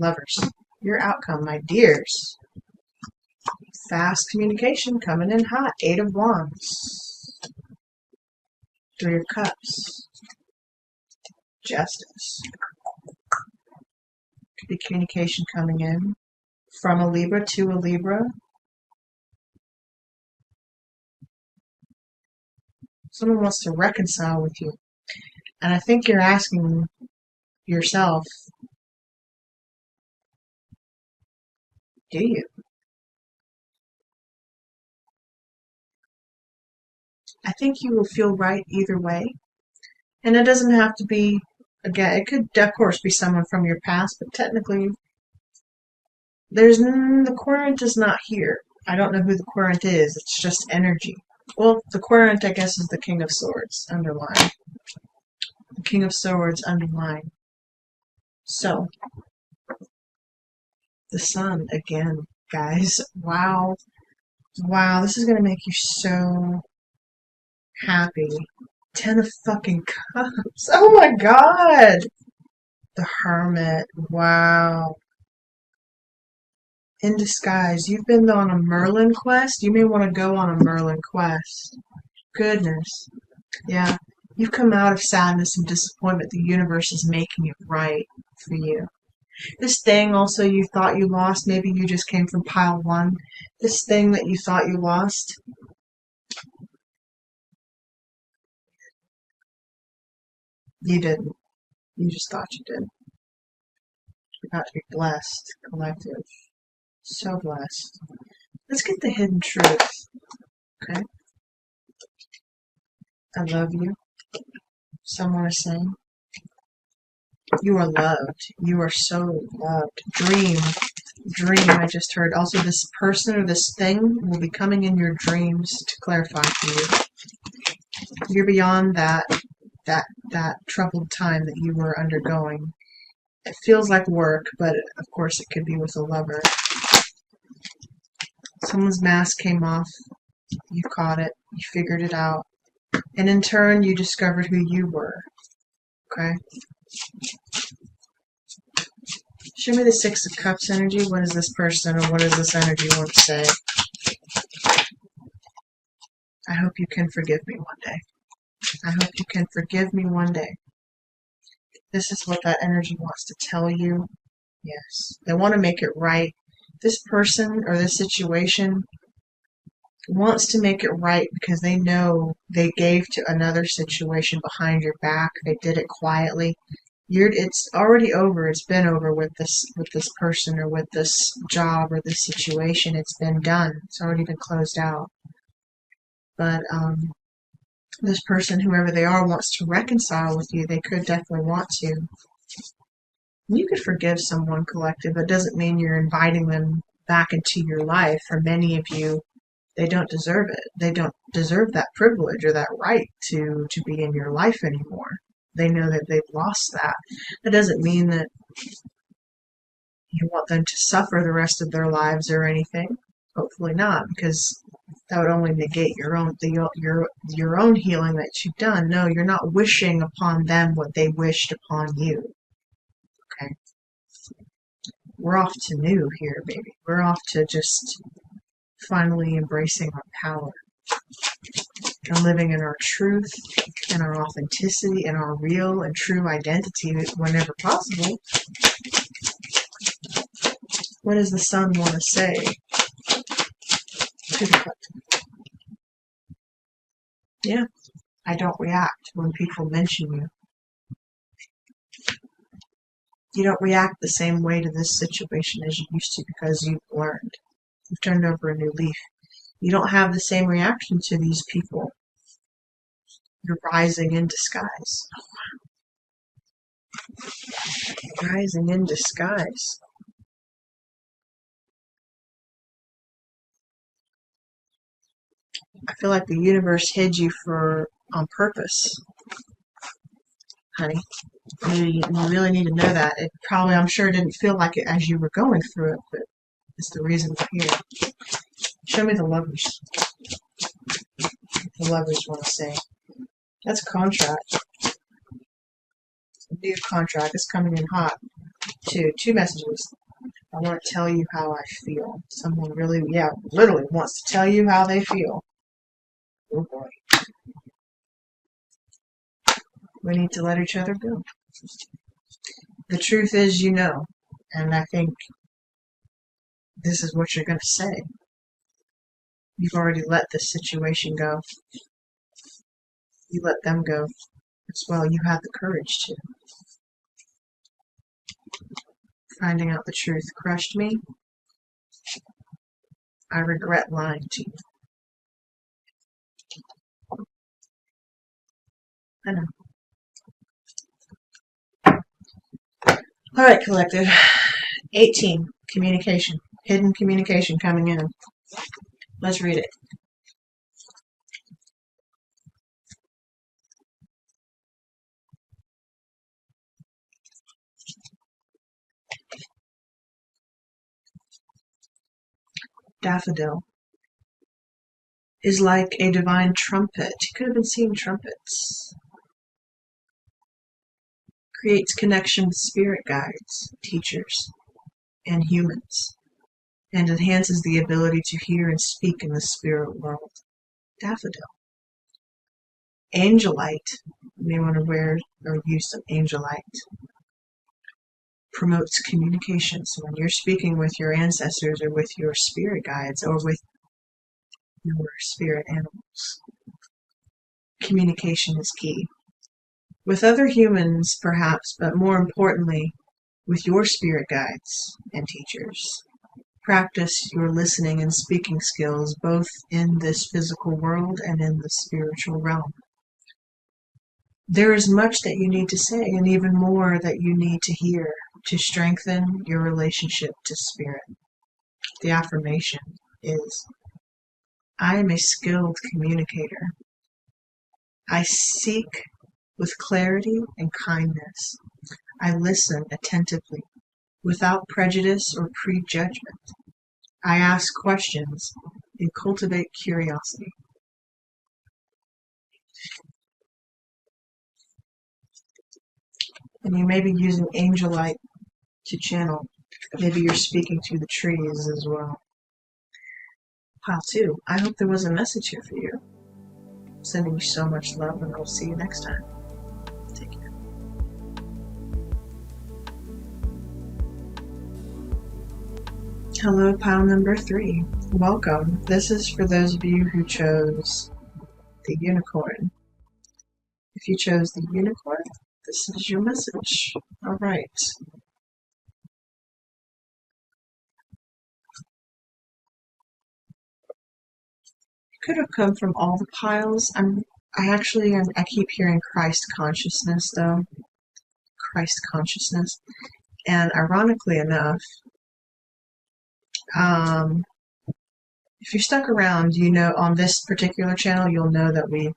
Lovers. Your outcome, my dears. Fast communication coming in hot. Eight of Wands. Three of Cups. Justice. Could be communication coming in from a Libra to a Libra. Someone wants to reconcile with you. And I think you're asking yourself, do you? I think you will feel right either way. And it doesn't have to be, again, it could, of course, be someone from your past, but technically, the querent is not here. I don't know who the querent is. It's just energy. Well, the querent, I guess, is the King of Swords underlined. The King of Swords underlined. So, the Sun again, guys. Wow. Wow, this is going to make you so happy. Ten of fucking Cups. Oh my god! The Hermit. Wow. In disguise. You've been on a Merlin quest? You may want to go on a Merlin quest. Goodness. Yeah. You've come out of sadness and disappointment. The universe is making it right for you. This thing also you thought you lost, maybe you just came from pile one. This thing that you thought you lost, you didn't. You just thought you did. You're about to be blessed, collective. So blessed. Let's get the hidden truth. Okay? I love you. Someone is saying. You are loved. You are so loved. Dream. Dream, I just heard. Also, this person or this thing will be coming in your dreams to clarify for you. You're beyond that troubled time that you were undergoing. It feels like work, but of course it could be with a lover. Someone's mask came off. You caught it. You figured it out. And in turn, you discovered who you were. Okay? Show me the Six of Cups energy. What is this person or what does this energy want to say? I hope you can forgive me one day. I hope you can forgive me one day. This is what that energy wants to tell you. Yes. They want to make it right. This person or this situation wants to make it right because they know they gave to another situation behind your back. They did it quietly. It's already over. It's been over with this person or with this job or this situation. It's been done. It's already been closed out. But this person, whoever they are, wants to reconcile with you. They could definitely want to. You could forgive someone, collective. It doesn't mean you're inviting them back into your life. For many of you, they don't deserve it. They don't deserve that privilege or that right to be in your life anymore. They know that they've lost that. That doesn't mean that you want them to suffer the rest of their lives or anything. Hopefully not, because that would only negate your own healing that you've done. No, you're not wishing upon them what they wished upon you. Okay? We're off to new here, baby. We're off to just finally embracing our power and living in our truth and our authenticity and our real and true identity whenever possible. What does the Sun want to say to the collective? Yeah, I don't react when people mention you. You don't react the same way to this situation as you used to because you've learned. You've turned over a new leaf. You don't have the same reaction to these people. You're rising in disguise. Rising in disguise. I feel like the universe hid you on purpose, honey. You really need to know that. It probably, I'm sure, didn't feel like it as you were going through it, but it's the reason we're here. Show me the lovers. The lovers want to say. That's a contract. A new contract is coming in hot. two messages. I want to tell you how I feel. Someone really, yeah, literally wants to tell you how they feel. Oh boy. We need to let each other go. The truth is, you know, and I think this is what you're going to say. You've already let this situation go. You let them go as well. You have the courage to. Finding out the truth crushed me. I regret lying to you. I know. All right, collective. 18. Communication. Hidden communication coming in. Let's read it. Daffodil is like a divine trumpet. You could have been seeing trumpets. Creates connection with spirit guides, teachers, and humans, and enhances the ability to hear and speak in the spirit world. Daffodil. Angelite. You may want to wear or use some angelite. Promotes communication. So when you're speaking with your ancestors or with your spirit guides or with your spirit animals, communication is key. With other humans, perhaps, but more importantly, with your spirit guides and teachers. Practice your listening and speaking skills both in this physical world and in the spiritual realm. There is much that you need to say and even more that you need to hear to strengthen your relationship to spirit. The affirmation is, I am a skilled communicator. I seek with clarity and kindness. I listen attentively, without prejudice or prejudgment. I ask questions and cultivate curiosity. And you may be using angelite to channel. Maybe you're speaking to the trees as well. Pile 2. I hope there was a message here for you. Sending you so much love, and I'll see you next time. Take care. Hello, pile number 3. Welcome. This is for those of you who chose the unicorn. If you chose the unicorn, this is your message. All right. It could have come from all the piles. I keep hearing Christ consciousness though. Christ consciousness. And ironically enough, if you're stuck around, you know, on this particular channel, you'll know that we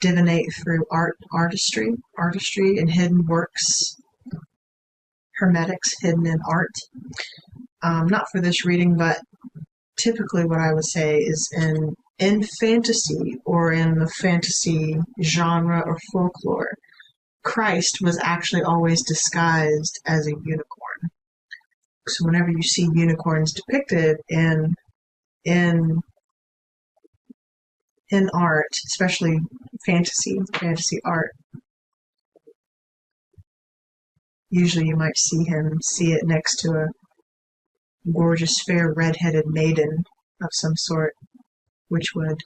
divinate through artistry and hidden works, hermetics hidden in art. Not for this reading, but typically what I would say is in fantasy or in the fantasy genre or folklore, Christ was actually always disguised as a unicorn. So whenever you see unicorns depicted in art, especially fantasy art, usually you might see it next to a gorgeous, fair, red-headed maiden of some sort, which would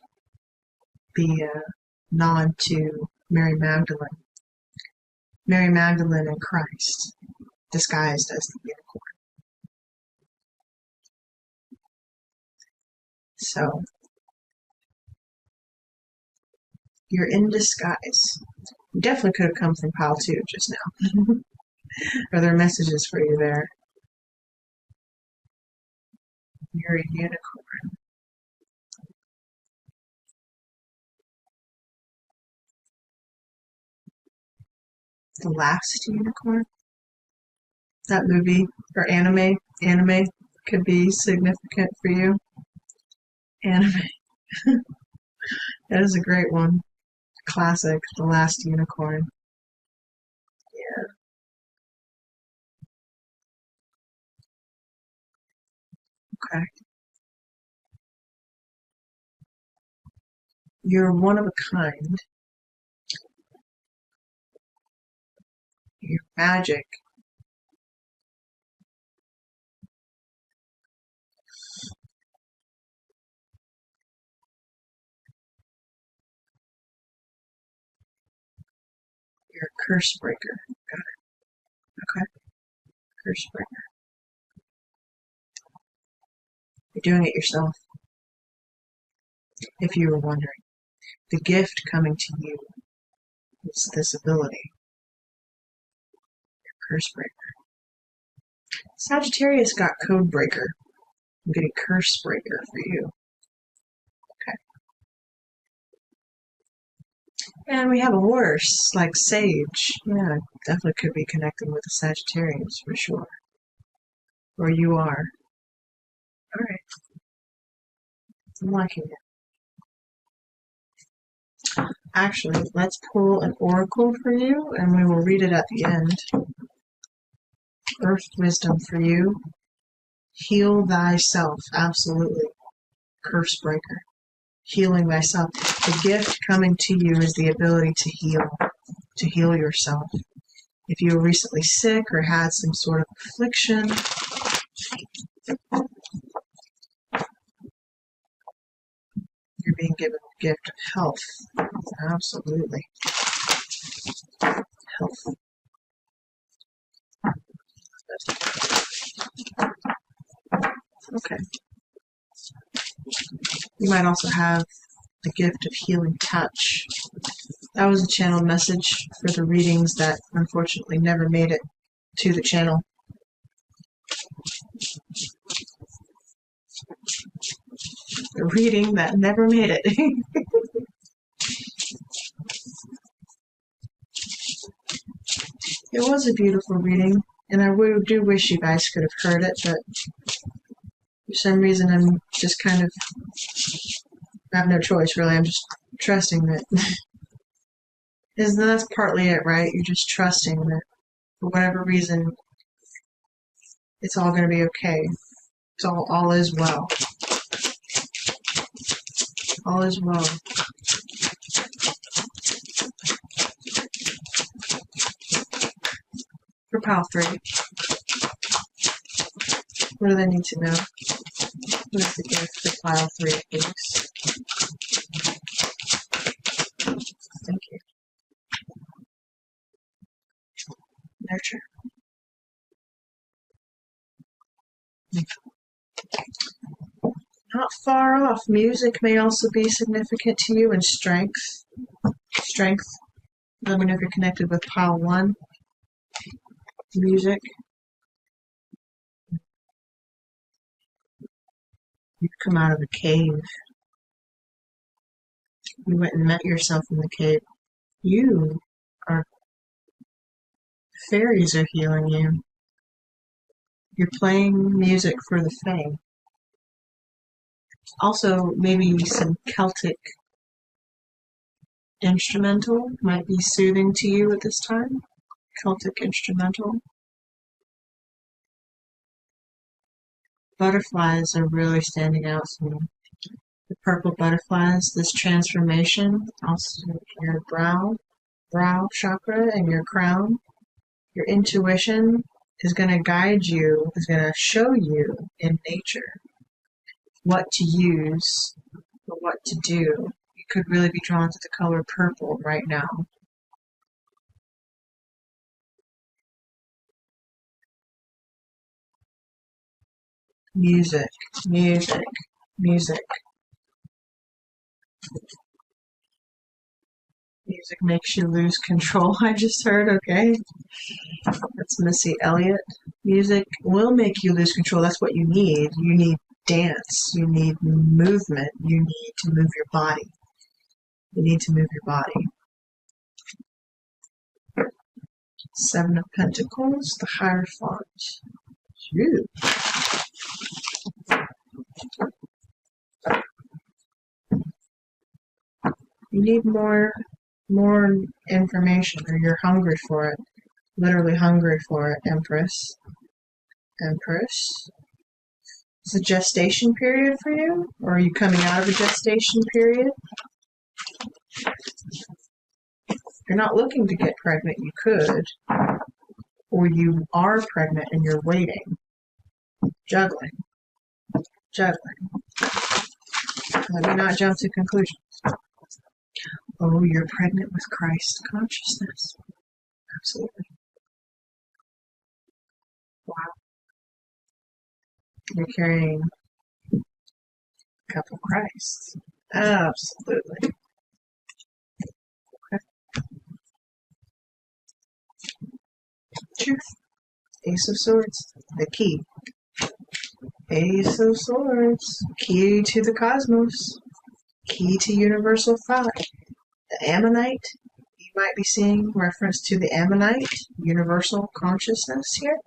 be a nod to Mary Magdalene. Mary Magdalene and Christ, disguised as the unicorn. So, you're in disguise. You definitely could have come from pile 2 just now. Are there messages for you there? You're a unicorn. The last unicorn? That movie or anime could be significant for you. Anime. That is a great one. Classic, The Last Unicorn. Yeah. Okay. You're one of a kind. You're magic. You're a curse breaker. Got it. Okay. Curse breaker. You're doing it yourself, if you were wondering. The gift coming to you is this ability. Curse breaker. Sagittarius got code breaker. I'm getting curse breaker for you. Okay. And we have a horse, like Sage. Yeah, definitely could be connecting with the Sagittarius for sure. Or you are. Alright. I'm liking it. Actually, let's pull an oracle for you, and we will read it at the end. Earth wisdom for you. Heal thyself. Absolutely. Curse breaker. Healing thyself. The gift coming to you is the ability to heal yourself. If you were recently sick or had some sort of affliction, you're being given the gift of health. Absolutely. Health. Okay. You might also have the gift of healing touch. That was a channel message for the readings that unfortunately never made it to the channel. The reading that never made it. It was a beautiful reading, and I do wish you guys could have heard it, but for some reason I'm just kind of, I have no choice really, I'm just trusting that. That's partly it, right? You're just trusting that for whatever reason, it's all going to be okay. It's all is well. All is well. For pile 3, what do they need to know? What is the gift for pile 3, please? Thank you. Nurture. Not far off. Music may also be significant to you, and strength. Strength. Let me know if you're connected with pile 1. Music. You've come out of a cave. You went and met yourself in the cave. You are, fairies are healing you. You're playing music for the Fae. Also, maybe some Celtic instrumental might be soothing to you at this time. Celtic instrumental. Butterflies are really standing out to me. The purple butterflies, this transformation, also your brow chakra and your crown. Your intuition is going to guide you, is going to show you in nature what to use or what to do. You could really be drawn to the color purple right now. Music, music, music. Music makes you lose control, I just heard, okay? That's Missy Elliott. Music will make you lose control. That's what you need. You need dance. You need movement. You need to move your body. You need to move your body. 7 of Pentacles, the Hierophant. Phew. You need more information, or you're hungry for it. Literally hungry for it, Empress. Empress. Is a gestation period for you? Or are you coming out of a gestation period? If you're not looking to get pregnant, you could. Or you are pregnant and you're waiting. Juggling. Juggling. Let me not jump to conclusions. Oh, you're pregnant with Christ consciousness. Absolutely. Wow. You're carrying a cup of Christ. Absolutely. Okay. Truth. Ace of Swords. The key. Ace of Swords. Key to the cosmos. Key to universal thought. The Ammonite. You might be seeing reference to the Ammonite, universal consciousness here.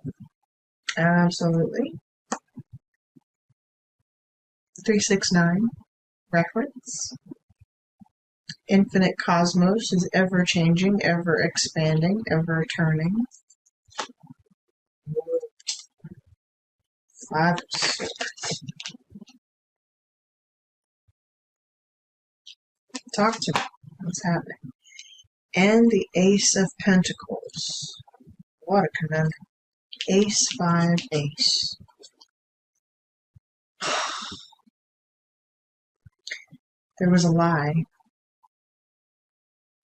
Absolutely. 369 reference. Infinite cosmos is ever changing, ever expanding, ever turning. 5 of Swords. Talk to me. What's happening? And the Ace of Pentacles. What a conundrum. Ace, 5, Ace. There was a lie.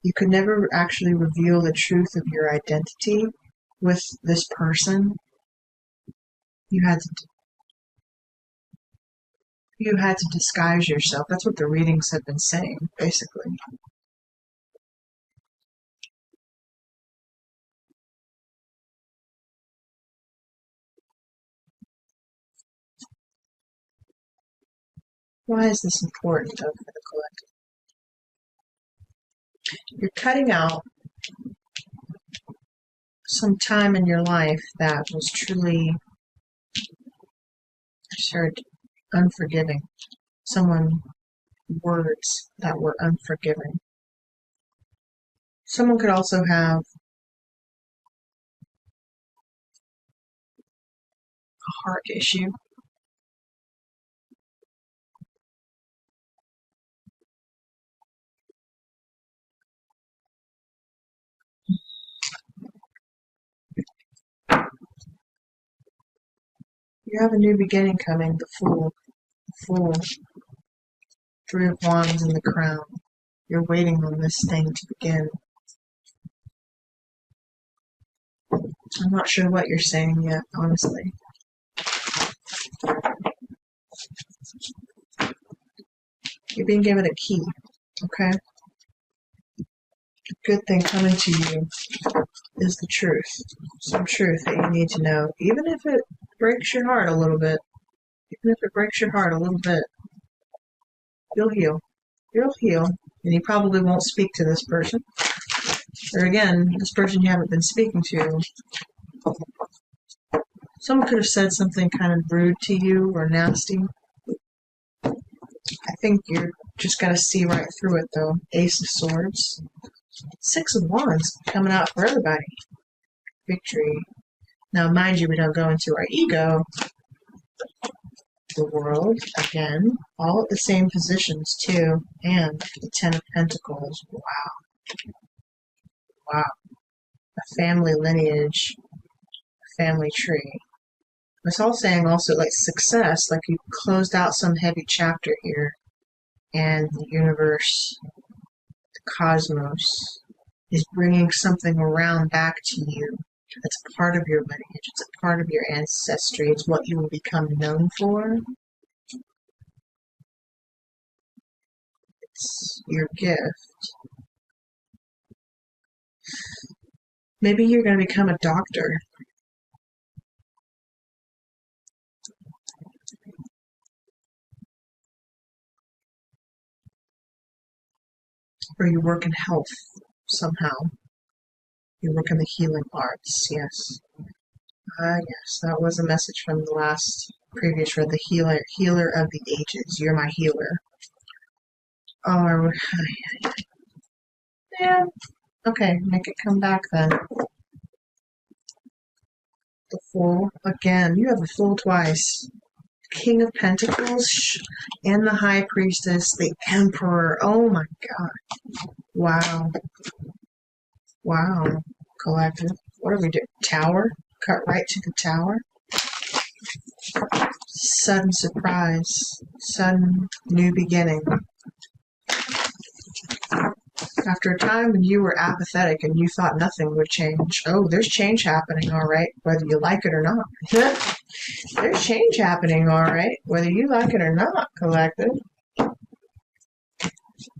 You could never actually reveal the truth of your identity with this person. You had to disguise yourself. That's what the readings have been saying, basically. Why is this important for the collective? You're cutting out some time in your life that was truly, I just heard, unforgiving. Words that were unforgiving. Someone could also have a heart issue. You have a new beginning coming, the Fool. The Fool. 3 of Wands and the Crown. You're waiting on this thing to begin. I'm not sure what you're saying yet, honestly. You're being given a key, okay? The good thing coming to you is the truth. Some truth that you need to know, even if it breaks your heart a little bit. Even if it breaks your heart a little bit, you'll heal. You'll heal. And you probably won't speak to this person. Or again, this person you haven't been speaking to. Someone could have said something kind of rude to you or nasty. I think you're just going to see right through it, though. Ace of Swords. 6 of Wands coming out for everybody. Victory. Now, mind you, we don't go into our ego. The World, again. All at the same positions, too. And the 10 of Pentacles. Wow. Wow. A family lineage. A family tree. It's all saying also like success, like you closed out some heavy chapter here, and the universe, the cosmos, is bringing something around back to you. It's a part of your lineage. It's a part of your ancestry. It's what you will become known for. It's your gift. Maybe you're going to become a doctor. Or you work in health somehow. You work in the healing arts, yes. Yes, that was a message from the last previous read, the healer of the ages. You're my healer. Oh, yeah. Okay, make it come back then. The Fool again. You have a Fool twice. King of Pentacles and the High Priestess, the Emperor. Oh my God. Wow. Wow. Collective. What do we do? Tower? Cut right to the Tower. Sudden surprise. Sudden new beginning. After a time when you were apathetic and you thought nothing would change. Oh, there's change happening, all right, whether you like it or not. There's change happening, all right, whether you like it or not, Collective. Whether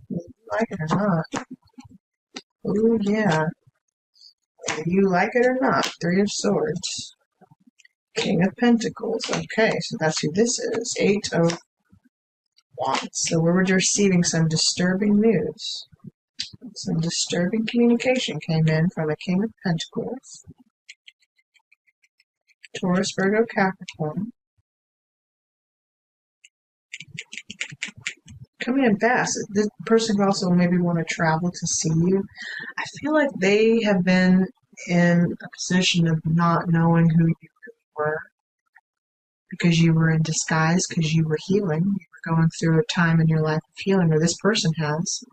you like it or not. Oh, yeah. Whether you like it or not. Three of Swords. King of Pentacles. Okay, so that's who this is. Eight of Wands. So we're receiving some disturbing news. Some disturbing communication came in from a King of Pentacles. Taurus, Virgo, Capricorn. Coming in fast. This person could also maybe want to travel to see you. I feel like they have been in a position of not knowing who you really were because you were in disguise, because you were healing. You were going through a time in your life of healing, or this person has.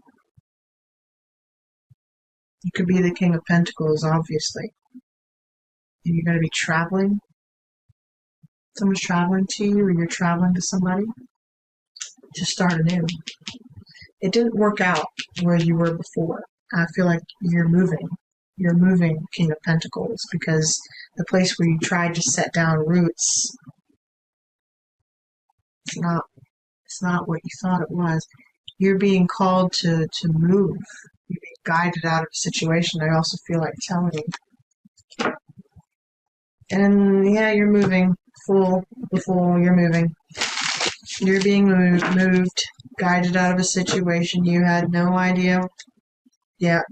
You could be the King of Pentacles, obviously. And you're going to be traveling. Someone's traveling to you, or you're traveling to somebody to start anew. It didn't work out where you were before. I feel like you're moving. You're moving, King of Pentacles, because the place where you tried to set down roots, it's not what you thought it was. You're being called to move. You're being guided out of a situation, I also feel like telling you. And yeah, you're moving. Fool, you're moving. You're being moved, guided out of a situation you had no idea. Yeah,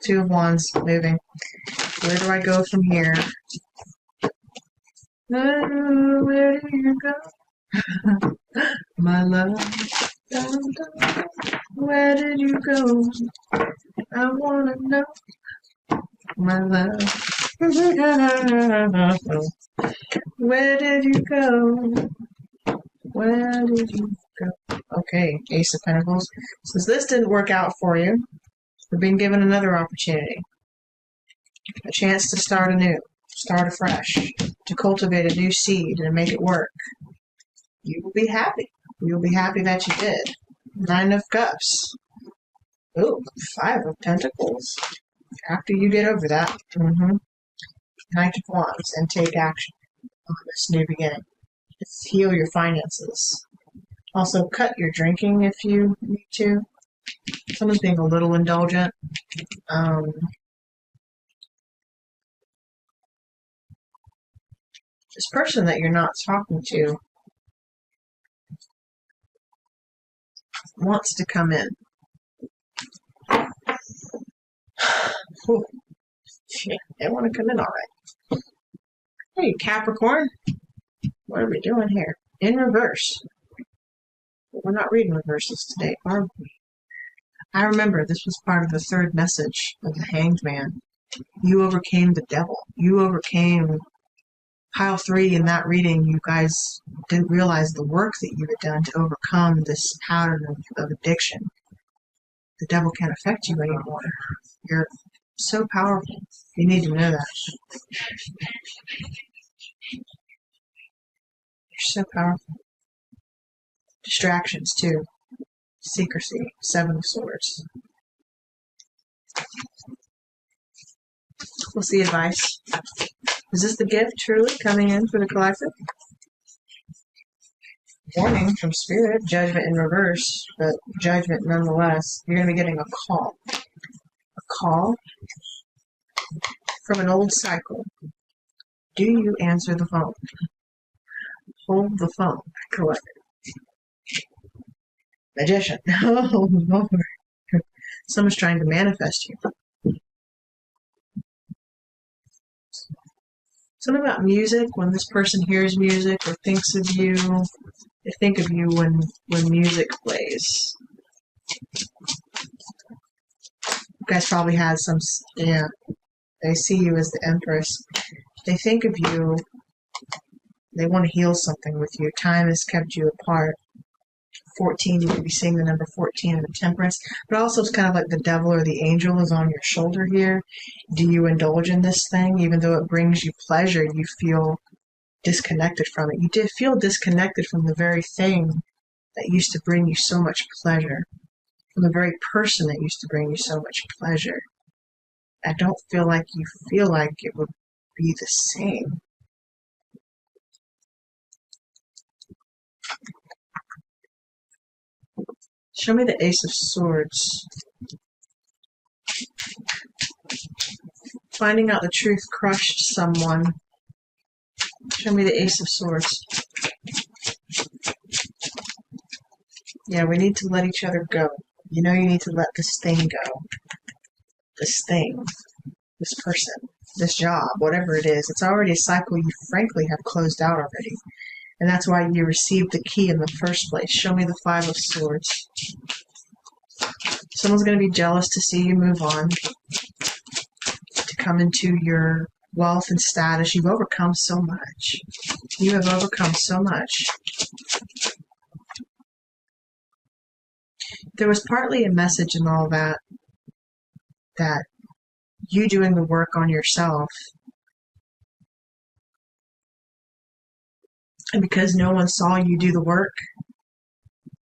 Two of Wands, moving. Where do I go from here? Where do you go? My love. Where did you go? I wanna know. My love. Where did you go? Where did you go? Okay, Ace of Pentacles. Since this didn't work out for you, we're being given another opportunity. A chance to start anew, start afresh, to cultivate a new seed and make it work. You will be happy. You'll be happy that you did. Nine of Cups. Ooh, Five of Pentacles. After you get over that, Knight of Wands, and take action on this new beginning. Heal your finances. Also, cut your drinking if you need to. Someone's being a little indulgent. This person that you're not talking to wants to come in. Whew. Yeah, they want to come in all right. Hey, Capricorn. What are we doing here? In reverse. We're not reading reverses today, are we? I remember this was part of the third message of the Hanged Man. You overcame the devil. You overcame pile 3 in that reading. You guys didn't realize the work that you had done to overcome this pattern of addiction. The devil can't affect you anymore. You're so powerful. You need to know that. You're so powerful. Distractions, too. Secrecy. Seven of Swords. What's the advice? Is this the gift truly coming in for the collective? Warning from Spirit, judgment in reverse, but judgment nonetheless. You're going to be getting a call. A call from an old cycle. Do you answer the phone? Hold the phone, collective. Magician. Oh, Lord. Someone's trying to manifest you. Something about music, when this person hears music or thinks of you, they think of you when music plays. You guys probably had some, yeah, they see you as the Empress. They think of you They want to heal something with you. Time has kept you apart. 14, you could be seeing the number 14 in the temperance, but also it's kind of like the devil or the angel is on your shoulder here. Do you indulge in this thing? Even though it brings you pleasure, you feel disconnected from it. You did feel disconnected from the very thing that used to bring you so much pleasure, from the very person that used to bring you so much pleasure. I don't feel like you feel like it would be the same. Show me the Ace of Swords. Finding out the truth crushed someone. Show me the Ace of Swords. Yeah, we need to let each other go. You know you need to let this thing go. This thing. This person. This job. Whatever it is. It's already a cycle you frankly have closed out already. And that's why you received the key in the first place. Show me the Five of Swords. Someone's going to be jealous to see you move on. To come into your wealth and status. You've overcome so much. You have overcome so much. There was partly a message in all that you doing the work on yourself, and because no one saw you do the work,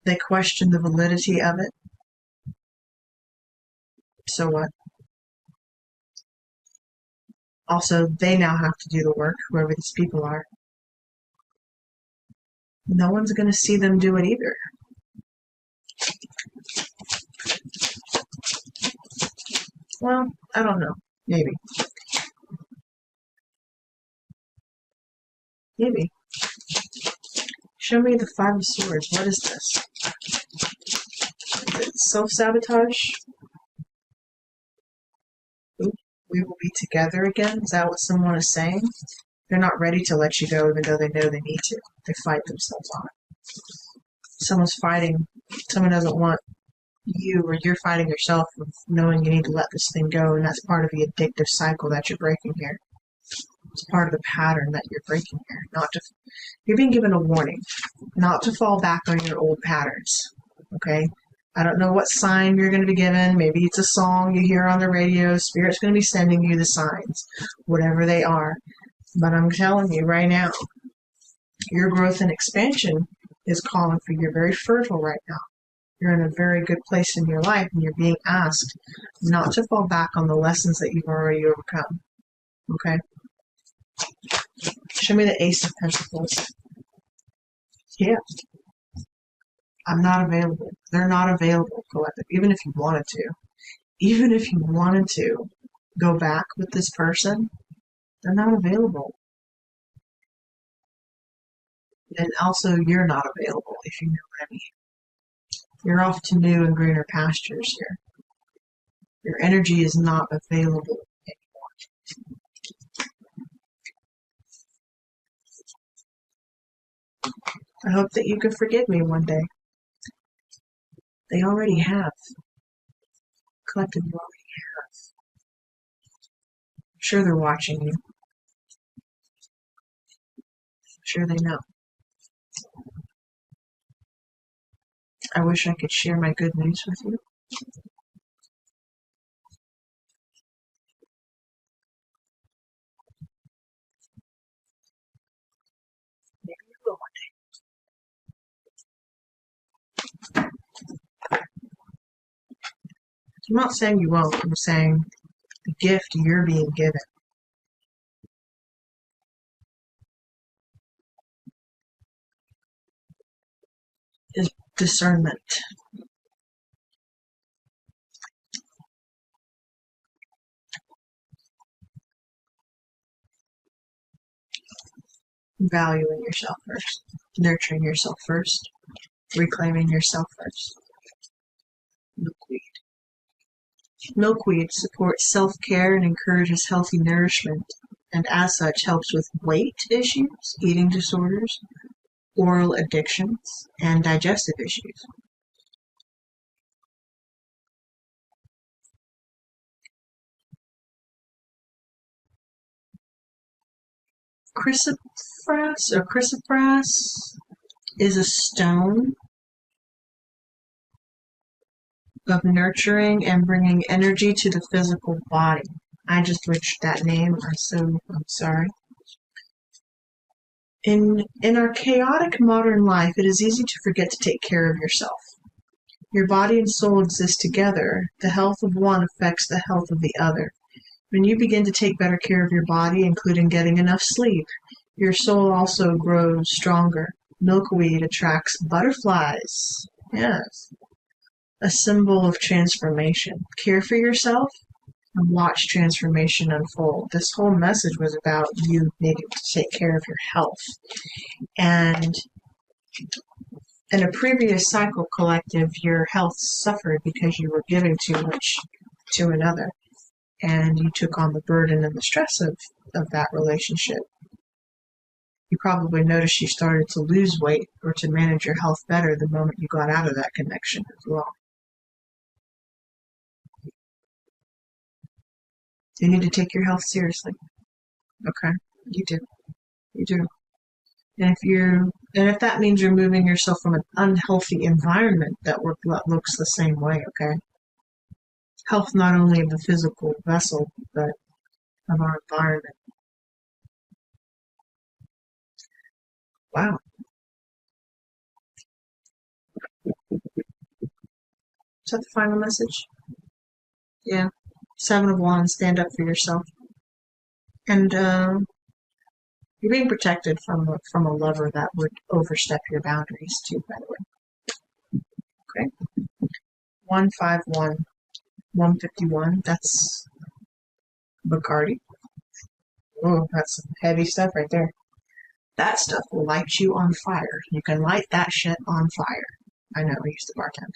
they questioned the validity of it. So what? Also, they now have to do the work, whoever these people are. No one's going to see them do it either. Well, I don't know. Maybe. Maybe. Show me the Five of Swords. What is this? Is it self-sabotage? Oop, we will be together again? Is that what someone is saying? They're not ready to let you go even though they know they need to. They fight themselves on it. Someone's fighting. Someone doesn't want you, or you're fighting yourself with knowing you need to let this thing go, and that's part of the addictive cycle that you're breaking here. It's part of the pattern that you're breaking here. You're being given a warning not to fall back on your old patterns. Okay? I don't know what sign you're going to be given. Maybe it's a song you hear on the radio. Spirit's going to be sending you the signs, whatever they are. But I'm telling you right now, your growth and expansion is calling for you. You're very fertile right now. You're in a very good place in your life, and you're being asked not to fall back on the lessons that you've already overcome. Okay? Show me the Ace of Pentacles. Yeah. I'm not available. They're not available, collective. Even if you wanted to. Even if you wanted to go back with this person, they're not available. And also, you're not available, if you know what I mean. You're off to new and greener pastures here. Your energy is not available anymore. I hope that you can forgive me one day. They already have. Collective, you already have. I'm sure they're watching you. I'm sure they know. I wish I could share my good news with you. Maybe you will one day. I'm not saying you won't. I'm saying the gift you're being given is discernment. Valuing yourself first. Nurturing yourself first. Reclaiming yourself first. Milkweed. Milkweed supports self-care and encourages healthy nourishment, and as such helps with weight issues, eating disorders, oral addictions, and digestive issues. Chrysoprase is a stone of nurturing and bringing energy to the physical body. I just butchered that name. I'm sorry. In our chaotic modern life, it is easy to forget to take care of yourself. Your body and soul exist together. The health of one affects the health of the other. When you begin to take better care of your body, including getting enough sleep, your soul also grows stronger. Milkweed attracts butterflies. Yes. A symbol of transformation. Care for yourself and watch transformation unfold. This whole message was about you needing to take care of your health. And in a previous cycle collective, your health suffered because you were giving too much to another. And you took on the burden and the stress of that relationship. You probably noticed you started to lose weight or to manage your health better the moment you got out of that connection as well. You need to take your health seriously. Okay, you do. You do. And if that means removing yourself from an unhealthy environment that looks the same way, okay? Health not only of the physical vessel, but of our environment. Wow. Is that the final message? Yeah. 7 of Wands, stand up for yourself. And you're being protected from a lover that would overstep your boundaries too, by the way. Okay. 151, 151, that's Bacardi. Oh, that's some heavy stuff right there. That stuff will light you on fire. You can light that shit on fire. I know, I used to bartend.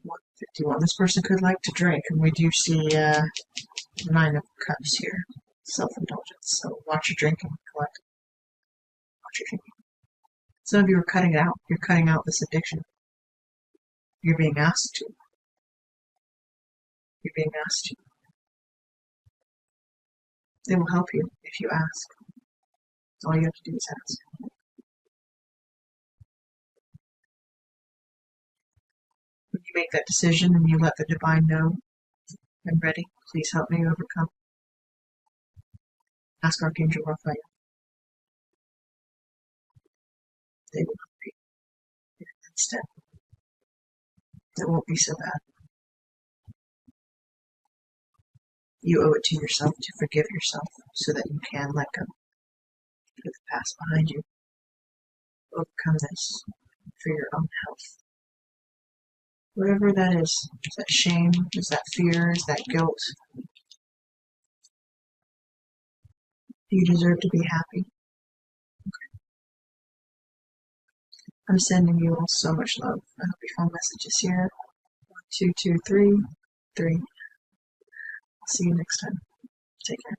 151. This person could like to drink, and we do see 9 of Cups here. Self-indulgence. So watch your drinking. Collect. Watch your drinking. Some of you are cutting it out. You're cutting out this addiction. You're being asked to. You're being asked to. They will help you if you ask. All you have to do is ask. When you make that decision and you let the divine know, I'm ready. Please help me overcome. Ask Archangel Raphael. They will help you in an instant. It won't be so bad. You owe it to yourself to forgive yourself so that you can let go. Put the past behind you. Overcome this for your own health. Whatever that is that shame, is that fear, is that guilt, you deserve to be happy. I'm sending you all so much love. I hope you found messages here. 1, 2, 2, 3, 3. See you next time. Take care.